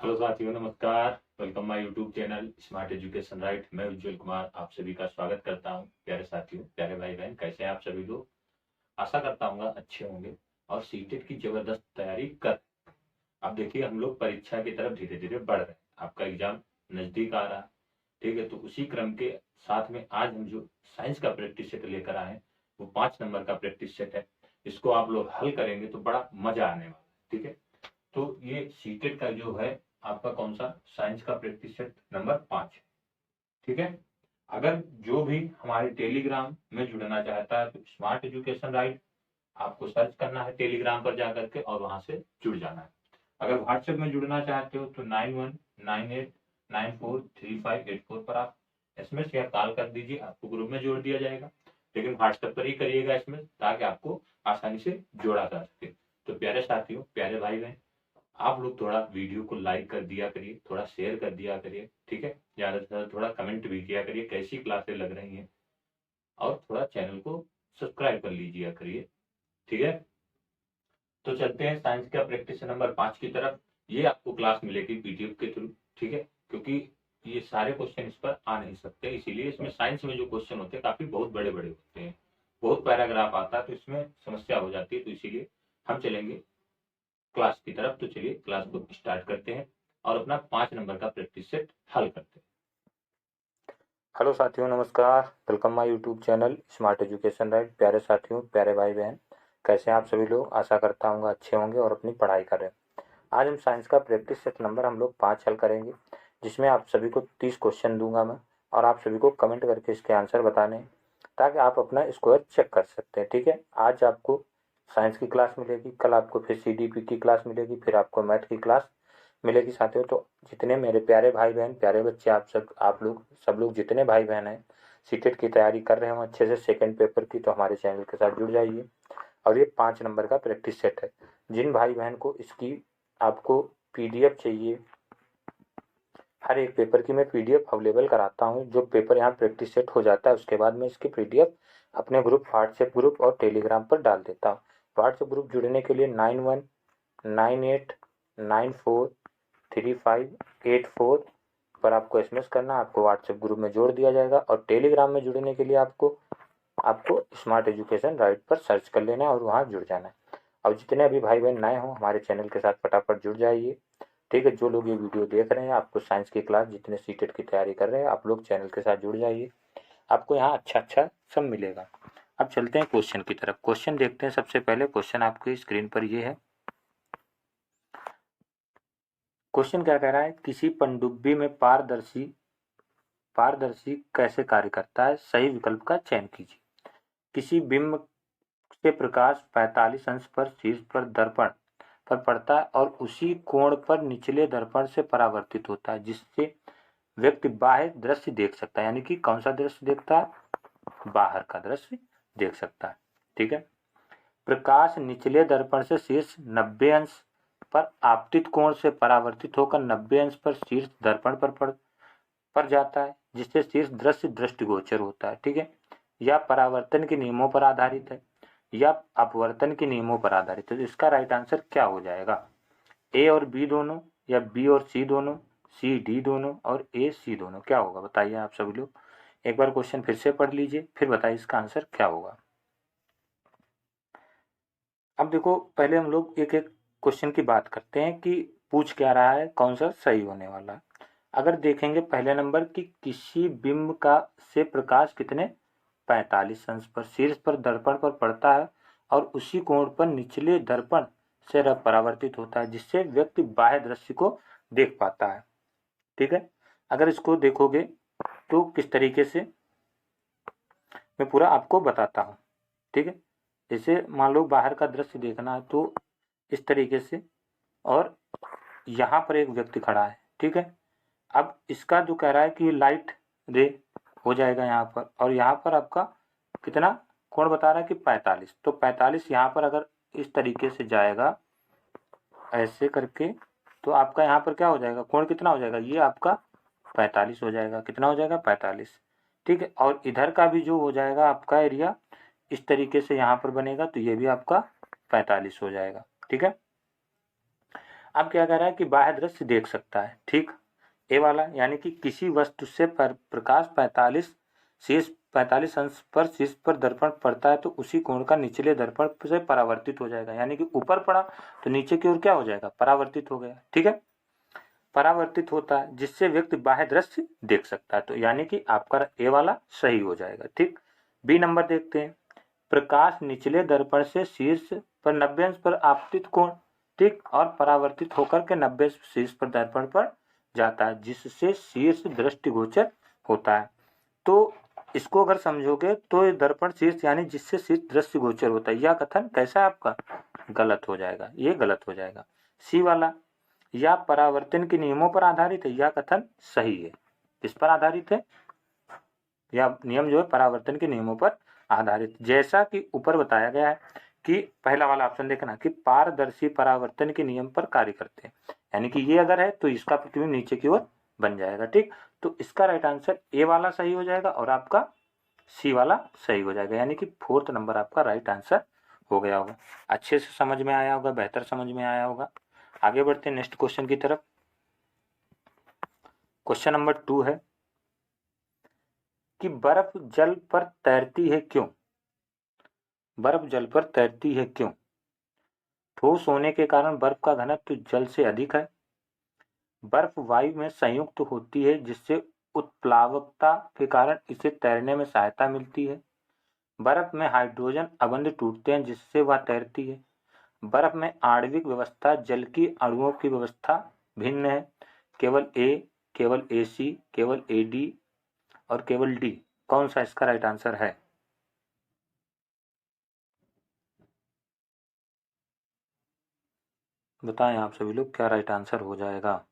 Hello साथियों, नमस्कार। Welcome my YouTube channel smart education right. मैं उज्जवल कुमार आप सभी का स्वागत करता हूं। प्यारे साथियों, प्यारे भाई बहन, कैसे हैं आप सभी लोग? आशा करता हूँ अच्छे होंगे और सीटेट की जबरदस्त तैयारी कर। अब देखिए, हम लोग परीक्षा की तरफ धीरे धीरे बढ़ रहे हैं। आपका एग्जाम नजदीक आ रहा है, ठीक है। तो उसी क्रम के साथ में आज हम जो साइंस का प्रैक्टिस सेट लेकर आए हैं, वो 5 नंबर का प्रैक्टिस सेट है। इसको आप लोग हल करेंगे तो बड़ा मजा आने वाला है, ठीक है। तो ये सीटेट का जो है आपका कौन सा साइंस का प्रैक्टिस सेट नंबर 5 है, ठीक है। अगर जो भी हमारे टेलीग्राम में जुड़ना चाहता है तो स्मार्ट एजुकेशन राइट आपको सर्च करना है टेलीग्राम पर जाकर के और वहां से जुड़ जाना है। अगर व्हाट्सएप में जुड़ना चाहते हो तो 9198943584 पर आप एसएमएस या कॉल कर दीजिए, आपको ग्रुप में जोड़ दिया जाएगा। लेकिन व्हाट्सएप पर ही करिएगा एसएमएस, ताकि आपको आसानी से जोड़ा जा सके। तो प्यारे साथियों, प्यारे भाई बहन, आप लोग थोड़ा वीडियो को लाइक कर दिया करिए, थोड़ा शेयर कर दिया करिए, ठीक है। ज़्यादा से ज़्यादा थोड़ा कमेंट भी किया करिए कैसी क्लासें लग रही हैं, और थोड़ा चैनल को सब्सक्राइब कर लीजिए करिए, ठीक है। तो चलते हैं साइंस का प्रैक्टिस नंबर 5 की तरफ। ये आपको क्लास मिलेगी पीडीएफ के थ्रू, ठीक है। क्योंकि ये सारे क्वेश्चन इस पर आ नहीं सकते, इसीलिए इसमें साइंस में जो क्वेश्चन होते हैं काफी बहुत बड़े बड़े होते हैं, बहुत पैराग्राफ आता है, तो इसमें समस्या हो जाती है। तो इसीलिए हम चलेंगे क्लास की तरफ। तो चलिए क्लास को स्टार्ट करते हैं और अपना 5 नंबर का प्रैक्टिस सेट हल करते हैं। हेलो साथियों, नमस्कार। Welcome my YouTube channel smart education right. प्यारे साथियों, प्यारे भाई बहन, कैसे हैं आप सभी लोग? आशा करता हूँ अच्छे होंगे और अपनी पढ़ाई कर रहे हैं। आज हम साइंस का प्रैक्टिस सेट नंबर हम लोग 5 हल करेंगे, जिसमें आप सभी को 30 क्वेश्चन दूंगा मैं, और आप सभी को कमेंट करके इसके आंसर बताने हैं, ताकि आप अपना स्कोर चेक कर सकते हैं, ठीक है। आज आपको साइंस की क्लास मिलेगी, कल आपको फिर सीडीपी की क्लास मिलेगी, फिर आपको मैथ की क्लास मिलेगी साथियों। तो जितने मेरे प्यारे भाई बहन, प्यारे बच्चे, आप लोग सब लोग जितने भाई बहन हैं सीटेट की तैयारी कर रहे हैं अच्छे से सेकंड पेपर की, तो हमारे चैनल के साथ जुड़ जाइए। और ये 5 नंबर का प्रैक्टिस सेट है। जिन भाई बहन को इसकी आपको पीडीएफ चाहिए, हर एक पेपर की मैं पीडीएफ अवेलेबल कराता हूँ। जो पेपर यहाँ प्रैक्टिस सेट हो जाता है उसके बाद मैं इसकी पीडीएफ अपने ग्रुप, व्हाट्सएप ग्रुप और टेलीग्राम पर डाल देता हूँ। व्हाट्सएप ग्रुप जुड़ने के लिए 9198943584 पर आपको एसएमएस करना, आपको व्हाट्सएप ग्रुप में जोड़ दिया जाएगा। और टेलीग्राम में जुड़ने के लिए आपको आपको स्मार्ट एजुकेशन राइट पर सर्च कर लेना है और वहाँ जुड़ जाना है। और जितने भी भाई बहन नए हों हमारे चैनल के साथ फटाफट जुड़ जाइए, ठीक है। जो लोग ये वीडियो देख रहे हैं, आपको साइंस की क्लास जितने सीटेट की तैयारी कर रहे हैं, आप लोग चैनल के साथ जुड़ जाइए, आपको यहाँ अच्छा अच्छा सब मिलेगा। अब चलते हैं क्वेश्चन की तरफ। क्वेश्चन देखते हैं। सबसे पहले क्वेश्चन आपकी स्क्रीन पर ये है। क्वेश्चन क्या कह रहा है? किसी पनडुब्बी में पारदर्शी पारदर्शी कैसे कार्य करता है? सही विकल्प का चयन कीजिए। किसी बिंब से प्रकाश 45 अंश पर शीर्ष पर दर्पण पर पड़ता है और उसी कोण पर निचले दर्पण से परावर्तित होता है, जिससे व्यक्ति बाह्य दृश्य देख सकता है। यानी कि कौन सा दृश्य देखता है? बाहर का दृश्य देख सकता है, ठीक है। प्रकाश निचले दर्पण से शीर्ष 90 अंश पर आपतित कोण से परावर्तित होकर 90 अंश पर शीर्ष दर्पण पर जाता है, जिससे शीर्ष दृश्य दृष्टिगोचर होता है, ठीक है। या परावर्तन के नियमों पर आधारित है या अपवर्तन के नियमों पर आधारित है। तो इसका राइट आंसर क्या हो जाएगा? ए और बी दोनों, या बी और सी दोनों, सी डी दोनों और ए सी दोनों? क्या होगा बताइए आप सभी लोग। एक बार क्वेश्चन फिर से पढ़ लीजिए, फिर बताइए इसका आंसर क्या होगा। अब देखो, पहले हम लोग एक एक क्वेश्चन की बात करते हैं कि पूछ क्या रहा है, कौन सा सही होने वाला है। अगर देखेंगे पहले नंबर की, किसी बिंब का से प्रकाश कितने 45 अंश पर शीर्ष पर दर्पण पर पड़ता है और उसी कोण पर निचले दर्पण से परावर्तित होता है, जिससे व्यक्ति बाह्य दृश्य को देख पाता है, ठीक है। अगर इसको देखोगे तो किस तरीके से, मैं पूरा आपको बताता हूँ, ठीक है। जैसे मान लो बाहर का दृश्य देखना है तो इस तरीके से, और यहाँ पर एक व्यक्ति खड़ा है, ठीक है। अब इसका जो कह रहा है कि लाइट रे हो जाएगा यहाँ पर, और यहाँ पर आपका कितना कोण बता रहा है कि 45। तो 45 यहाँ पर अगर इस तरीके से जाएगा ऐसे करके, तो आपका यहाँ पर क्या हो जाएगा? कोण कितना हो जाएगा? ये आपका 45 हो जाएगा। कितना हो जाएगा? 45, ठीक है। और इधर का भी जो हो जाएगा आपका एरिया इस तरीके से यहाँ पर बनेगा, तो ये भी आपका 45 हो जाएगा, ठीक है। अब क्या कह रहा है कि बाह्य दृश्य देख सकता है, ठीक। ए वाला यानी कि किसी वस्तु से प्रकाश 45 अंश पर शीर्ष पर दर्पण पड़ता है तो उसी कोण का निचले दर्पण से परावर्तित हो जाएगा, यानी कि ऊपर पड़ा तो नीचे की ओर क्या हो जाएगा, परावर्तित हो गया, ठीक है। परावर्तित होता है जिससे व्यक्ति बाह्य दृश्य देख सकता है, तो यानी कि आपका ए वाला सही हो जाएगा, ठीक। बी नंबर देखते हैं, प्रकाश निचले दर्पण से शीर्ष पर 90 अंश पर आपतित कोण, ठीक, और परावर्तित होकर के 90 शीर्ष पर दर्पण पर जाता है जिससे शीर्ष दृष्टिगोचर होता है। तो इसको अगर समझोगे तो ये दर्पण शीर्ष यानी जिससे शीर्ष दृष्टिगोचर होता है, यह कथन कैसा है आपका, गलत हो जाएगा, ये गलत हो जाएगा। सी वाला, या परावर्तन के नियमों पर आधारित है, यह कथन सही है। किस पर आधारित है, या नियम जो है परावर्तन के नियमों पर आधारित, जैसा कि ऊपर बताया गया है कि पहला वाला ऑप्शन देखना कि पारदर्शी परावर्तन के नियम पर कार्य करते हैं, यानी कि ये अगर है तो इसका प्रतिबिंब नीचे की ओर बन जाएगा, ठीक। तो इसका राइट आंसर ए वाला सही हो जाएगा और आपका सी वाला सही हो जाएगा, यानी कि 4th नंबर आपका राइट आंसर हो गया होगा। अच्छे से समझ में आया होगा, बेहतर समझ में आया होगा। आगे बढ़ते हैं नेक्स्ट क्वेश्चन की तरफ। क्वेश्चन नंबर 2 है कि बर्फ जल पर तैरती है क्यों, बर्फ जल पर तैरती है क्यों। ठोस होने के कारण बर्फ का घनत्व जल से अधिक है, बर्फ वायु में संयुक्त होती है जिससे उत्प्लावकता के कारण इसे तैरने में सहायता मिलती है, बर्फ में हाइड्रोजन अबंध टूटते हैं जिससे वह तैरती है, बर्फ में आणविक व्यवस्था जल की अणुओं की व्यवस्था भिन्न है, केवल ए, केवल AC, केवल AD और केवल D। कौन सा इसका राइट आंसर है, बताएं आप सभी लोग क्या राइट आंसर हो जाएगा।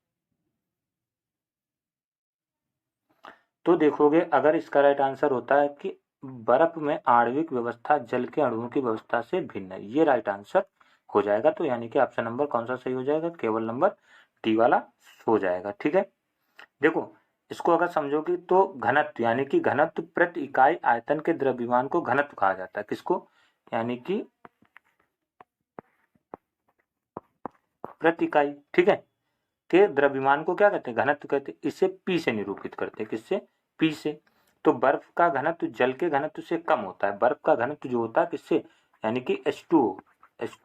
तो देखोगे अगर इसका राइट आंसर होता है कि बर्फ में आणविक व्यवस्था जल के अणुओं की व्यवस्था से भिन्न है, ये राइट आंसर हो जाएगा। तो यानी कि ऑप्शन नंबर कौन सा सही हो जाएगा, केवल नंबर डी वाला हो जाएगा, ठीक है। देखो इसको अगर समझोगे तो घनत्व यानी कि घनत्व प्रति इकाई आयतन के द्रव्यमान को घनत्व कहा जाता है, किसको, यानी कि प्रति इकाई, ठीक है, के द्रव्यमान को क्या कहते हैं, घनत्व कहते हैं। इसे पी से निरूपित करते हैं, किससे, पी से। तो बर्फ का घनत्व जल के घनत्व से कम होता है, बर्फ का घनत्व जो होता है किससे, यानी कि H2O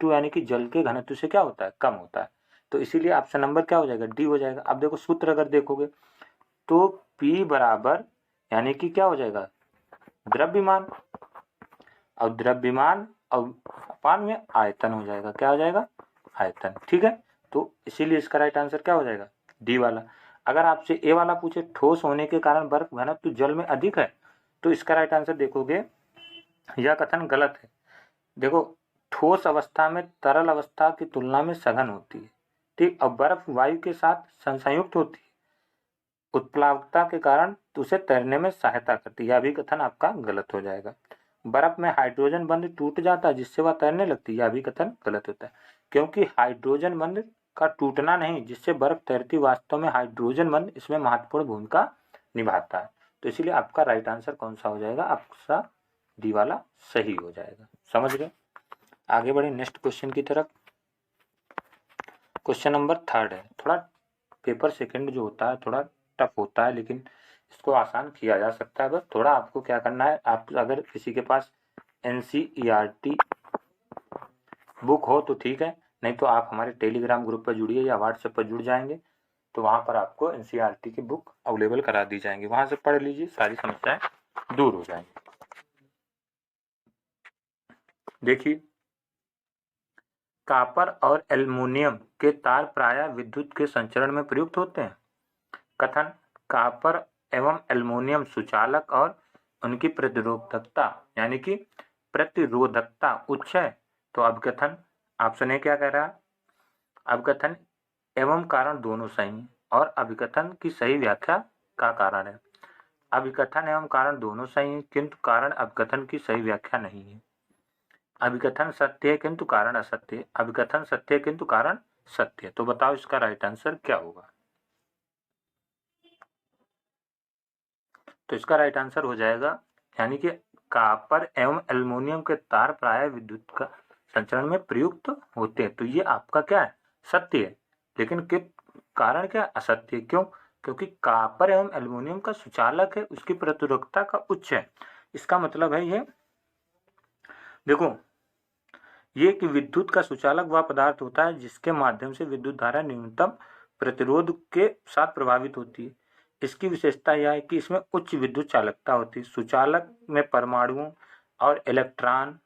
यानी कि जल के घनत्व से क्या होता है, कम होता है। तो इसीलिए ऑप्शन नंबर क्या हो जाएगा, डी हो जाएगा। अब देखो सूत्र अगर देखोगे तो P बराबर यानी कि क्या हो जाएगा, द्रव्यमान, और द्रव्यमान और अपान में आयतन हो जाएगा, क्या हो जाएगा, आयतन, ठीक है। तो इसीलिए इसका राइट आंसर क्या हो जाएगा, डी वाला। अगर आपसे ए वाला पूछे ठोस होने के कारण बर्फ घनत्व जल में अधिक है, तो इसका राइट आंसर देखोगे यह कथन गलत है। देखो ठोस अवस्था में तरल अवस्था की तुलना में सघन होती है, ठीक, और बर्फ वायु के साथ संयुक्त होती है, उत्प्लावकता के कारण तो उसे तैरने में सहायता करती है, यह भी कथन आपका गलत हो जाएगा। बर्फ में हाइड्रोजन बंध टूट जाता है जिससे वह तैरने लगती है, यह भी कथन गलत होता है, क्योंकि हाइड्रोजन बंध का टूटना नहीं जिससे बर्फ तैरती, वास्तव में हाइड्रोजन बंध इसमें महत्वपूर्ण भूमिका निभाता है। तो इसलिए आपका राइट आंसर कौन सा हो जाएगा, आपका डी वाला सही हो जाएगा, समझ गए। आगे बढ़े नेक्स्ट क्वेश्चन की तरफ। क्वेश्चन नंबर 3 है, थोड़ा पेपर सेकंड जो होता है थोड़ा टफ होता है, लेकिन इसको आसान किया जा सकता है। बस थोड़ा आपको क्या करना है, आप अगर किसी के पास NCERT बुक हो तो ठीक है, नहीं तो आप हमारे टेलीग्राम ग्रुप पर जुड़िए या व्हाट्सएप पर जुड़ जाएंगे तो वहाँ पर आपको NCERT की बुक अवेलेबल करा दी जाएंगी, वहाँ से पढ़ लीजिए, सारी समस्याएं दूर हो जाएंगी। देखिए कॉपर और एल्युमिनियम के तार प्रायः विद्युत के संचरण में प्रयुक्त होते हैं। कथन, कॉपर एवं एल्युमिनियम सुचालक और उनकी प्रतिरोधकता यानी कि प्रतिरोधकता उच्च है। तो अब कथन ऑप्शन ए क्या कह रहा है, अभिकथन एवं कारण दोनों सही है और अभिकथन की सही व्याख्या का कारण है। अभिकथन एवं कारण दोनों सही है किंतु कारण अभिकथन की सही व्याख्या नहीं है। अभिकथन सत्य है किंतु कारण असत्य है, अभिकथन सत्य है किंतु कारण सत्य है। तो बताओ इसका राइट आंसर क्या होगा। तो इसका राइट आंसर हो जाएगा यानी कि कॉपर एवं एल्युमिनियम के तार प्रायः विद्युत का संचरण में प्रयुक्त होते हैं। तो ये आपका क्या है, सत्य है। लेकिन के कारण क्या असत्य? क्यों? क्योंकि कॉपर एवं एल्युमिनियम का सुचालक है, उसकी प्रतिरोधकता का उच्च है। इसका मतलब है ये देखो, ये कि विद्युत का सुचालक वह पदार्थ होता है जिसके माध्यम से विद्युत धारा न्यूनतम प्रतिरोध के साथ प्रभावित होती है। इसकी विशेषता यह है कि इसमें उच्च विद्युत चालकता होती है। सुचालक में परमाणुओं और इलेक्ट्रॉन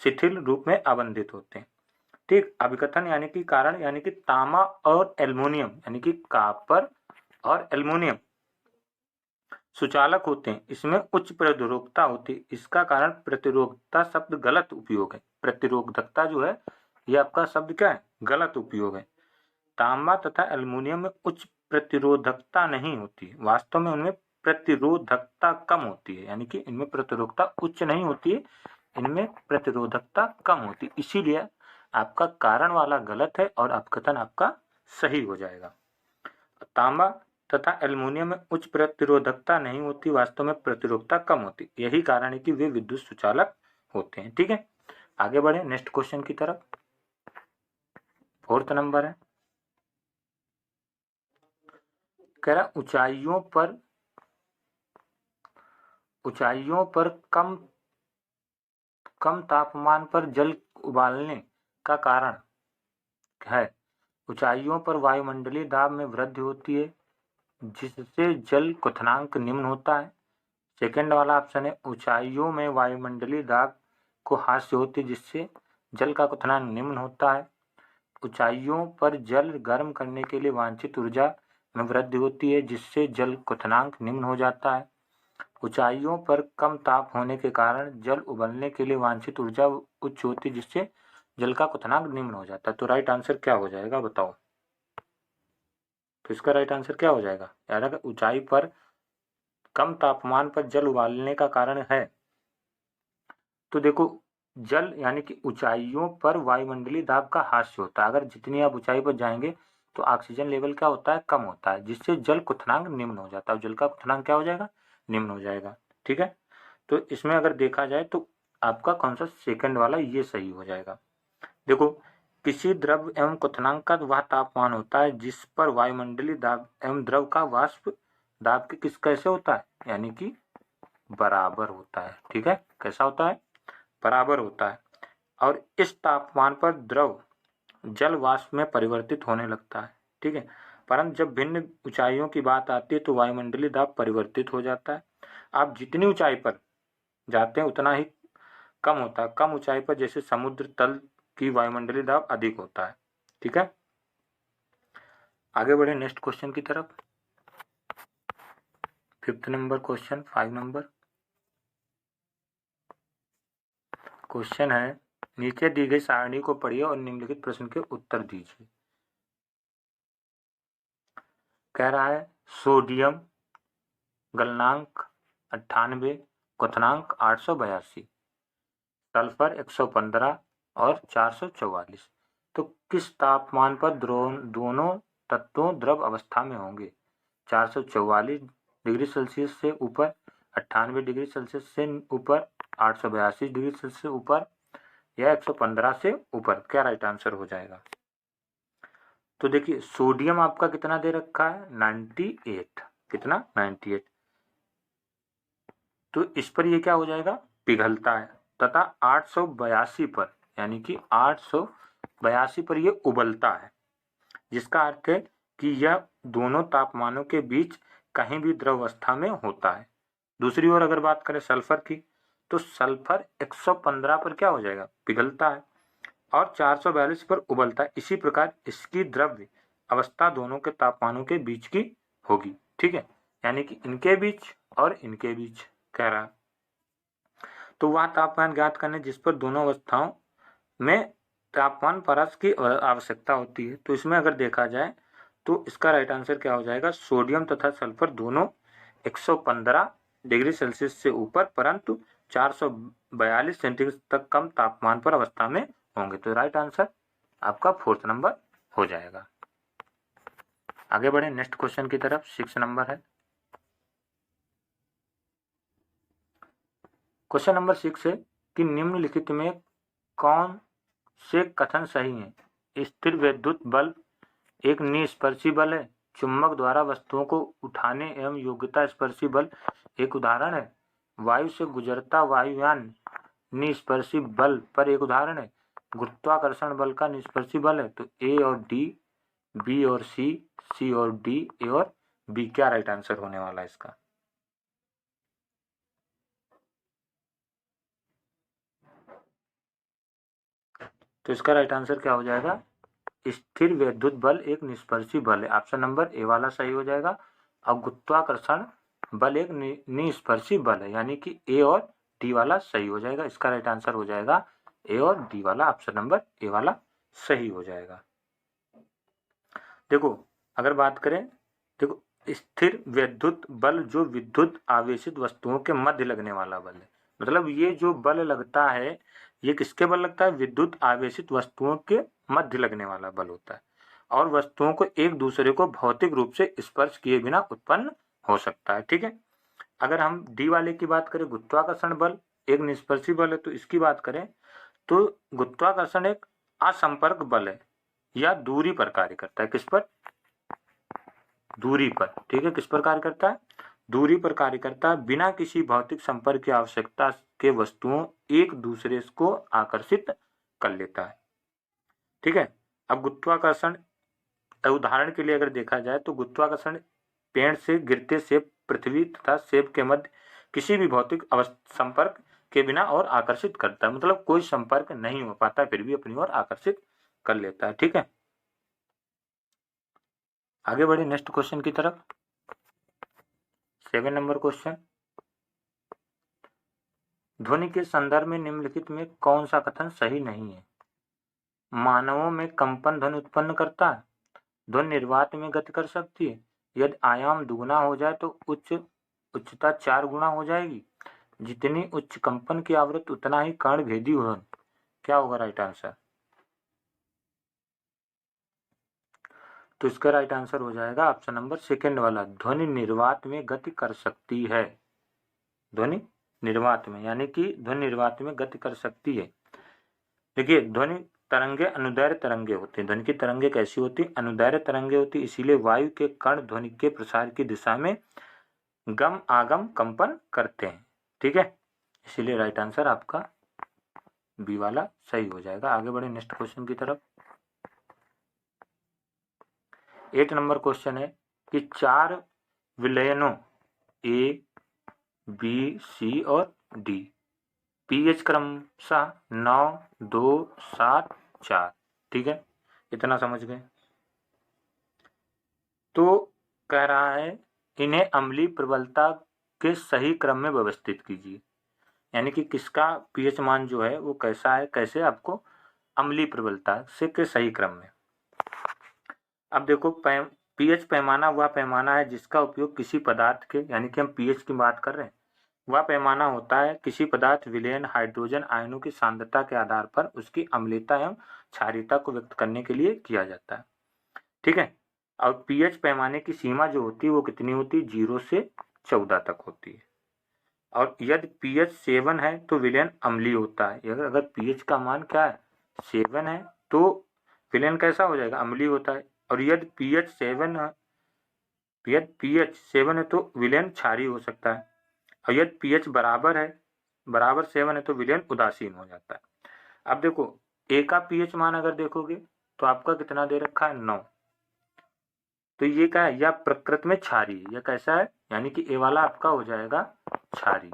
शिथिल रूप में आबंधित होते हैं। ठीक, अभिकथन यानी कि कारण, यानी कि तांबा और एल्युमिनियम यानी कि कॉपर और एल्युमिनियम सुचालक होते हैं, इसमें उच्च प्रतिरोधकता होती है। इसका कारण प्रतिरोधकता शब्द गलत उपयोग है। प्रतिरोधकता जो है ये आपका शब्द क्या है? गलत उपयोग है। तांबा तथा एल्युमिनियम में उच्च प्रतिरोधकता नहीं होती, वास्तव में उनमें प्रतिरोधकता कम होती है, यानी कि इनमें प्रतिरोधकता उच्च नहीं होती है, इनमें प्रतिरोधकता कम होती है। इसीलिए आपका कारण वाला गलत है और अपकथन आपका सही हो जाएगा। तांबा तथा एल्युमिनियम में उच्च प्रतिरोधकता नहीं होती, वास्तव में प्रतिरोधकता कम होती, यही कारण है कि वे विद्युत सुचालक होते हैं। ठीक है, आगे बढ़े नेक्स्ट क्वेश्चन की तरफ। 4th नंबर है, कह रहा ऊंचाइयों पर कम तापमान पर जल उबालने का कारण है। ऊंचाइयों पर वायुमंडलीय दाब में वृद्धि होती है जिससे जल क्वथनांक निम्न होता है। सेकंड वाला ऑप्शन है, ऊंचाइयों में वायुमंडलीय दाब को हास्य होती है जिससे जल का क्वथनांक निम्न होता है। ऊंचाइयों पर जल गर्म करने के लिए वांछित ऊर्जा में वृद्धि होती है जिससे जल क्वथनांक निम्न हो जाता है। ऊंचाइयों पर कम ताप होने के कारण जल उबलने के लिए वांछित ऊर्जा उच्च होती है जिससे जल का क्वथनांक निम्न हो जाता है। तो राइट आंसर क्या हो जाएगा बताओ? तो इसका राइट आंसर क्या हो जाएगा? यार अगर ऊंचाई पर कम तापमान पर जल उबालने का कारण है, तो देखो जल यानी कि ऊंचाइयों पर वायुमंडलीय दाब का हास्य होता है। अगर जितनी आप ऊंचाई पर जाएंगे तो ऑक्सीजन लेवल क्या होता है? कम होता है, जिससे जल क्वथनांक निम्न हो जाता है। जल का क्वथनांक क्या हो जाएगा? निम्न हो जाएगा। ठीक है, तो इसमें अगर देखा जाए तो आपका कौन सा सेकंड वाला ये सही हो जाएगा। देखो, किसी द्रव एवं क्वथनांक का वह तापमान होता है जिस पर वायुमंडलीय दाब एवं द्रव का वाष्प दाब के किस कैसे होता है? यानी कि बराबर होता है। ठीक है, कैसा होता है? बराबर होता है। और इस तापमान पर द्रव जल वाष्प में परिवर्तित होने लगता है। ठीक है, परंतु जब भिन्न ऊंचाइयों की बात आती है तो वायुमंडलीय दाब परिवर्तित हो जाता है। आप जितनी ऊंचाई पर जाते हैं उतना ही कम होता है। कम ऊंचाई पर जैसे समुद्र तल की वायुमंडलीय दाब अधिक होता है। ठीक है, आगे बढ़े नेक्स्ट क्वेश्चन की तरफ। 5th number question, 5 number question है, नीचे दी गई सारणी को पढ़िए और निम्नलिखित प्रश्न के उत्तर दीजिए। कह रहा है सोडियम गलनांक 98, क्वथनांक 882, सल्फर 115 और 444। तो किस तापमान पर दोनों तत्वों द्रव अवस्था में होंगे? 444 डिग्री सेल्सियस से ऊपर, 98 डिग्री सेल्सियस से ऊपर, 882 डिग्री सेल्सियस से ऊपर या 115 से ऊपर? क्या राइट आंसर हो जाएगा? तो देखिए सोडियम आपका कितना दे रखा है? 98। कितना? 98। तो इस पर ये क्या हो जाएगा? पिघलता है। तथा 882 पर, यानी कि 882 पर ये उबलता है, जिसका अर्थ है कि यह दोनों तापमानों के बीच कहीं भी द्रव अवस्था में होता है। दूसरी ओर अगर बात करें सल्फर की, तो सल्फर 115 पर क्या हो जाएगा? पिघलता है और 442 पर उबलता है। इसी प्रकार इसकी द्रव्य अवस्था दोनों के तापमानों के बीच की होगी। ठीक है, यानी कि इनके बीच और इनके बीच कह रहा है। तो वह तापमान ज्ञात करने जिस पर दोनों अवस्थाओं में तापमान परस की आवश्यकता होती है। तो इसमें अगर देखा जाए तो इसका राइट आंसर क्या हो जाएगा? सोडियम तथा सल्फर दोनों 115 डिग्री सेल्सियस से ऊपर परंतु 442 सेंटीग्रेड तक कम तापमान पर अवस्था में होंगे। तो राइट आंसर आपका 4th नंबर हो जाएगा। आगे बढ़े नेक्स्ट क्वेश्चन की तरफ। 6 नंबर है, क्वेश्चन नंबर 6 है कि निम्नलिखित में कौन से कथन सही हैं? स्थिर विद्युत बल्ब एक निस्पर्शी बल है। चुंबक द्वारा वस्तुओं को उठाने एवं योग्यता स्पर्शी बल एक उदाहरण है। वायु से गुजरता वायुयान निस्पर्शी बल पर एक उदाहरण है। गुरुत्वाकर्षण बल का निस्पर्शी बल है। तो ए और डी, बी और सी, सी और डी, ए और बी क्या राइट आंसर होने वाला है इसका? तो इसका राइट आंसर क्या हो जाएगा? स्थिर विद्युत बल एक निस्पर्शी बल है। ऑप्शन नंबर ए वाला सही हो जाएगा। और गुरुत्वाकर्षण बल एक निस्पर्शी बल है, यानी कि ए और डी वाला सही हो जाएगा। इसका राइट आंसर हो जाएगा ए और डी वाला, ऑप्शन नंबर ए वाला सही हो जाएगा। देखो अगर बात करें, देखो स्थिर विद्युत बल जो विद्युत आवेशित वस्तुओं के मध्य लगने वाला बल है। मतलब ये जो बल लगता है ये किसके बल लगता है? विद्युत आवेशित वस्तुओं के मध्य लगने वाला बल होता है और वस्तुओं को एक दूसरे को भौतिक रूप से स्पर्श किए बिना उत्पन्न हो सकता है। ठीक है। अगर हम डी वाले की बात करें, गुरुत्वाकर्षण बल एक निस्पर्शी बल है, तो इसकी बात करें तो गुरुत्वाकर्षण एक असंपर्क बल है या दूरी पर कार्य करता है। किस पर? दूरी पर। ठीक है, किस पर कार्य करता है? दूरी पर कार्य करता है। बिना किसी भौतिक संपर्क की आवश्यकता के वस्तुओं एक दूसरे को आकर्षित कर लेता है। ठीक है। अब गुरुत्वाकर्षण उदाहरण के लिए अगर देखा जाए तो गुरुत्वाकर्षण पेड़ से गिरते सेब पृथ्वी तथा सेब के मध्य किसी भी भौतिक संपर्क के बिना और आकर्षित करता है। मतलब कोई संपर्क नहीं हो पाता फिर भी अपनी ओर आकर्षित कर लेता है। ठीक है, आगे बढ़े नेक्स्ट क्वेश्चन की तरफ। 7 नंबर क्वेश्चन, ध्वनि के संदर्भ में निम्नलिखित में कौन सा कथन सही नहीं है? मानवों में कंपन ध्वनि उत्पन्न करता है, ध्वनि निर्वात में गति कर सकती है, यदि आयाम दुगुना हो जाए तो उच्चता 4 गुना हो जाएगी, जितनी उच्च कंपन की आवृत्ति उतना ही कर्ण भेदी ध्वनि। क्या होगा राइट आंसर? तो इसका राइट आंसर हो जाएगा ऑप्शन नंबर सेकंड वाला, ध्वनि निर्वात में गति कर सकती है। ध्वनि निर्वात में, यानी कि ध्वनि निर्वात में गति कर सकती है। देखिए ध्वनि तरंगे अनुदैर्घ्य तरंगे होती हैं। ध्वनि की तरंगे कैसी होती? अनुदैर्घ्य तरंगे होती, इसीलिए वायु के कण ध्वनि के प्रसार की दिशा में गम आगम कंपन करते हैं। ठीक है, इसीलिए राइट आंसर आपका बी वाला सही हो जाएगा। आगे बढ़े नेक्स्ट क्वेश्चन की तरफ। 8 नंबर क्वेश्चन है कि 4 विलयनों ए, बी, सी और डी पीएच क्रमशः 9, 2, 7, 4। ठीक है, इतना समझ गए। तो कह रहा है इन्हें अम्लीय प्रबलता के सही क्रम में व्यवस्थित कीजिए, यानी कि किसका पीएच मान जो है वो कैसा है, कैसे आपको अम्लीय प्रबलता से के सही क्रम में। अब देखो पीएच पैमाना वह पैमाना है जिसका उपयोग किसी पदार्थ के, यानी कि हम पीएच की बात कर रहे हैं, वह पैमाना होता है किसी पदार्थ विलयन हाइड्रोजन आयनों की सांद्रता के आधार पर उसकी अम्लीयता एवं क्षारीयता को व्यक्त करने के लिए किया जाता है। ठीक है, और पीएच पैमाने की सीमा जो होती है वो कितनी होती है? 0 से 14 तक होती है। और यदि पीएच 7 है तो विलयन अम्लीय होता है। अगर पीएच का मान क्या है? 7 है तो विलयन कैसा हो जाएगा? अम्लीय होता है। और यदि पीएच 7 है तो विलयन क्षारीय हो सकता है। और यदि पीएच बराबर 7 है तो विलयन उदासीन हो जाता है। अब देखो ए का पीएच मान अगर देखोगे तो आपका कितना दे रखा है? 9। तो ये क्या है? या प्रकृति में क्षारीय, या कैसा है? यानी कि ए वाला आपका हो जाएगा क्षारीय।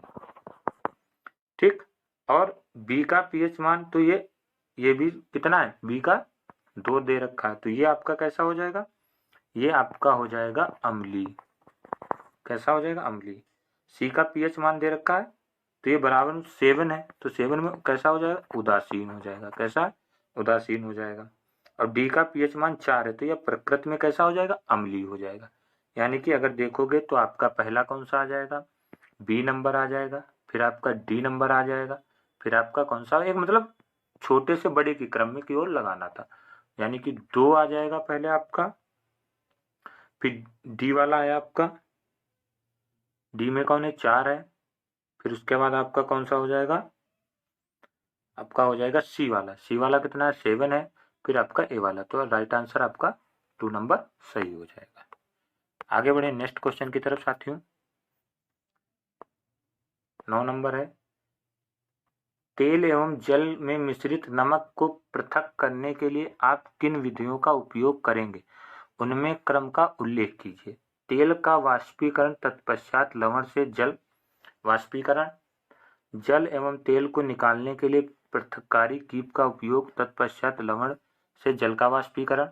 ठीक, और बी का पीएच मान तो ये भी कितना है? बी का 2 दे रखा है, तो ये आपका कैसा हो जाएगा? ये आपका हो जाएगा अम्लीय। कैसा हो जाएगा? अम्लीय। सी का पीएच मान दे रखा है तो ये बराबर 7 है, तो 7 में कैसा हो जाएगा? उदासीन हो जाएगा। कैसा? उदासीन हो जाएगा। और डी का पीएच मान 4 है तो यह प्रकृति में कैसा हो जाएगा? अम्लीय हो जाएगा। यानी कि अगर देखोगे तो आपका पहला कौन सा आ जाएगा? बी नंबर आ जाएगा, फिर आपका डी नंबर आ जाएगा, फिर आपका कौन सा, एक मतलब छोटे से बड़े की क्रम में की ओर लगाना था, यानी कि 2 आ जाएगा पहले आपका, फिर डी वाला है आपका, डी में कौन है? 4 है, फिर उसके बाद आपका कौन सा हो जाएगा? आपका हो जाएगा सी वाला। सी वाला कितना है? 7 है, फिर आपका ए वाला। तो राइट आंसर आपका 2 नंबर सही हो जाएगा। आगे बढ़े नेक्स्ट क्वेश्चन की तरफ साथियों। 9 नंबर है, तेल एवं जल में मिश्रित नमक को पृथक करने के लिए आप किन विधियों का उपयोग करेंगे, उनमें क्रम का उल्लेख कीजिए। तेल का वाष्पीकरण, तत्पश्चात लवण से जल वाष्पीकरण, जल एवं तेल को निकालने के लिए पृथककारी कीप का उपयोग, तत्पश्चात लवण से जल का वाष्पीकरण,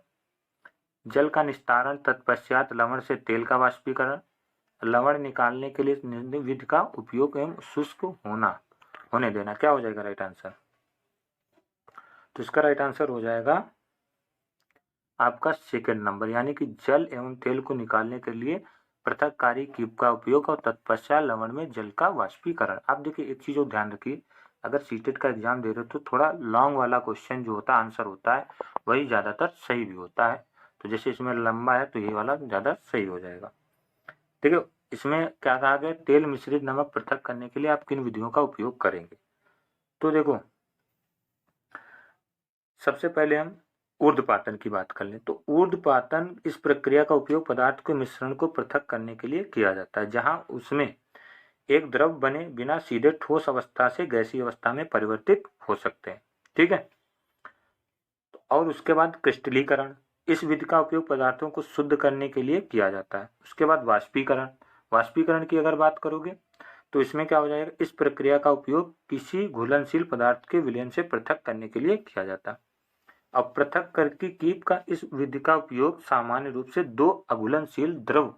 जल का निस्तारण, तत्पश्चात लवण से तेल का वाष्पीकरण, लवण निकालने के लिए विधि का उपयोग एवं शुष्क होने देना। क्या हो जाएगा राइट आंसर? तो इसका राइट आंसर हो जाएगा आपका सेकंड नंबर, यानी कि जल एवं तेल को निकालने के लिए पृथककारी कीप का उपयोग और तत्पश्चात लवण में जल का वाष्पीकरण। आप देखिए एक चीज और ध्यान रखिए, अगर सीटेट का एग्जाम दे रहे हो तो थोड़ा लॉन्ग वाला क्वेश्चन जो होता है आंसर होता है वही ज्यादातर सही भी होता है। तो जैसे इसमें लंबा है तो ये वाला ज्यादा सही हो जाएगा। ठीक है, इसमें क्या कहा गया, तेल मिश्रित नमक पृथक करने के लिए आप किन विधियों का उपयोग करेंगे। तो देखो सबसे पहले हम ऊर्ध्वपातन की बात कर लें। तो ऊर्ध्वपातन इस प्रक्रिया का उपयोग पदार्थ के मिश्रण को पृथक करने के लिए किया जाता है, जहां उसमें एक द्रव बने बिना सीधे ठोस अवस्था से गैसीय अवस्था में परिवर्तित हो सकते हैं। ठीक है, और उसके बाद क्रिस्टलीकरण, इस विधि का उपयोग पदार्थों को शुद्ध करने के लिए किया जाता है। उसके बाद वाष्पीकरण, वाष्पीकरण की अगर बात करोगे तो इसमें क्या हो जाएगा, इस प्रक्रिया का उपयोग किसी घुलनशील पदार्थ के विलयन से पृथक करने के लिए किया जाता है। अब पृथक करके कीप का इस विधि का उपयोग सामान्य रूप से 2 अघुलनशील द्रव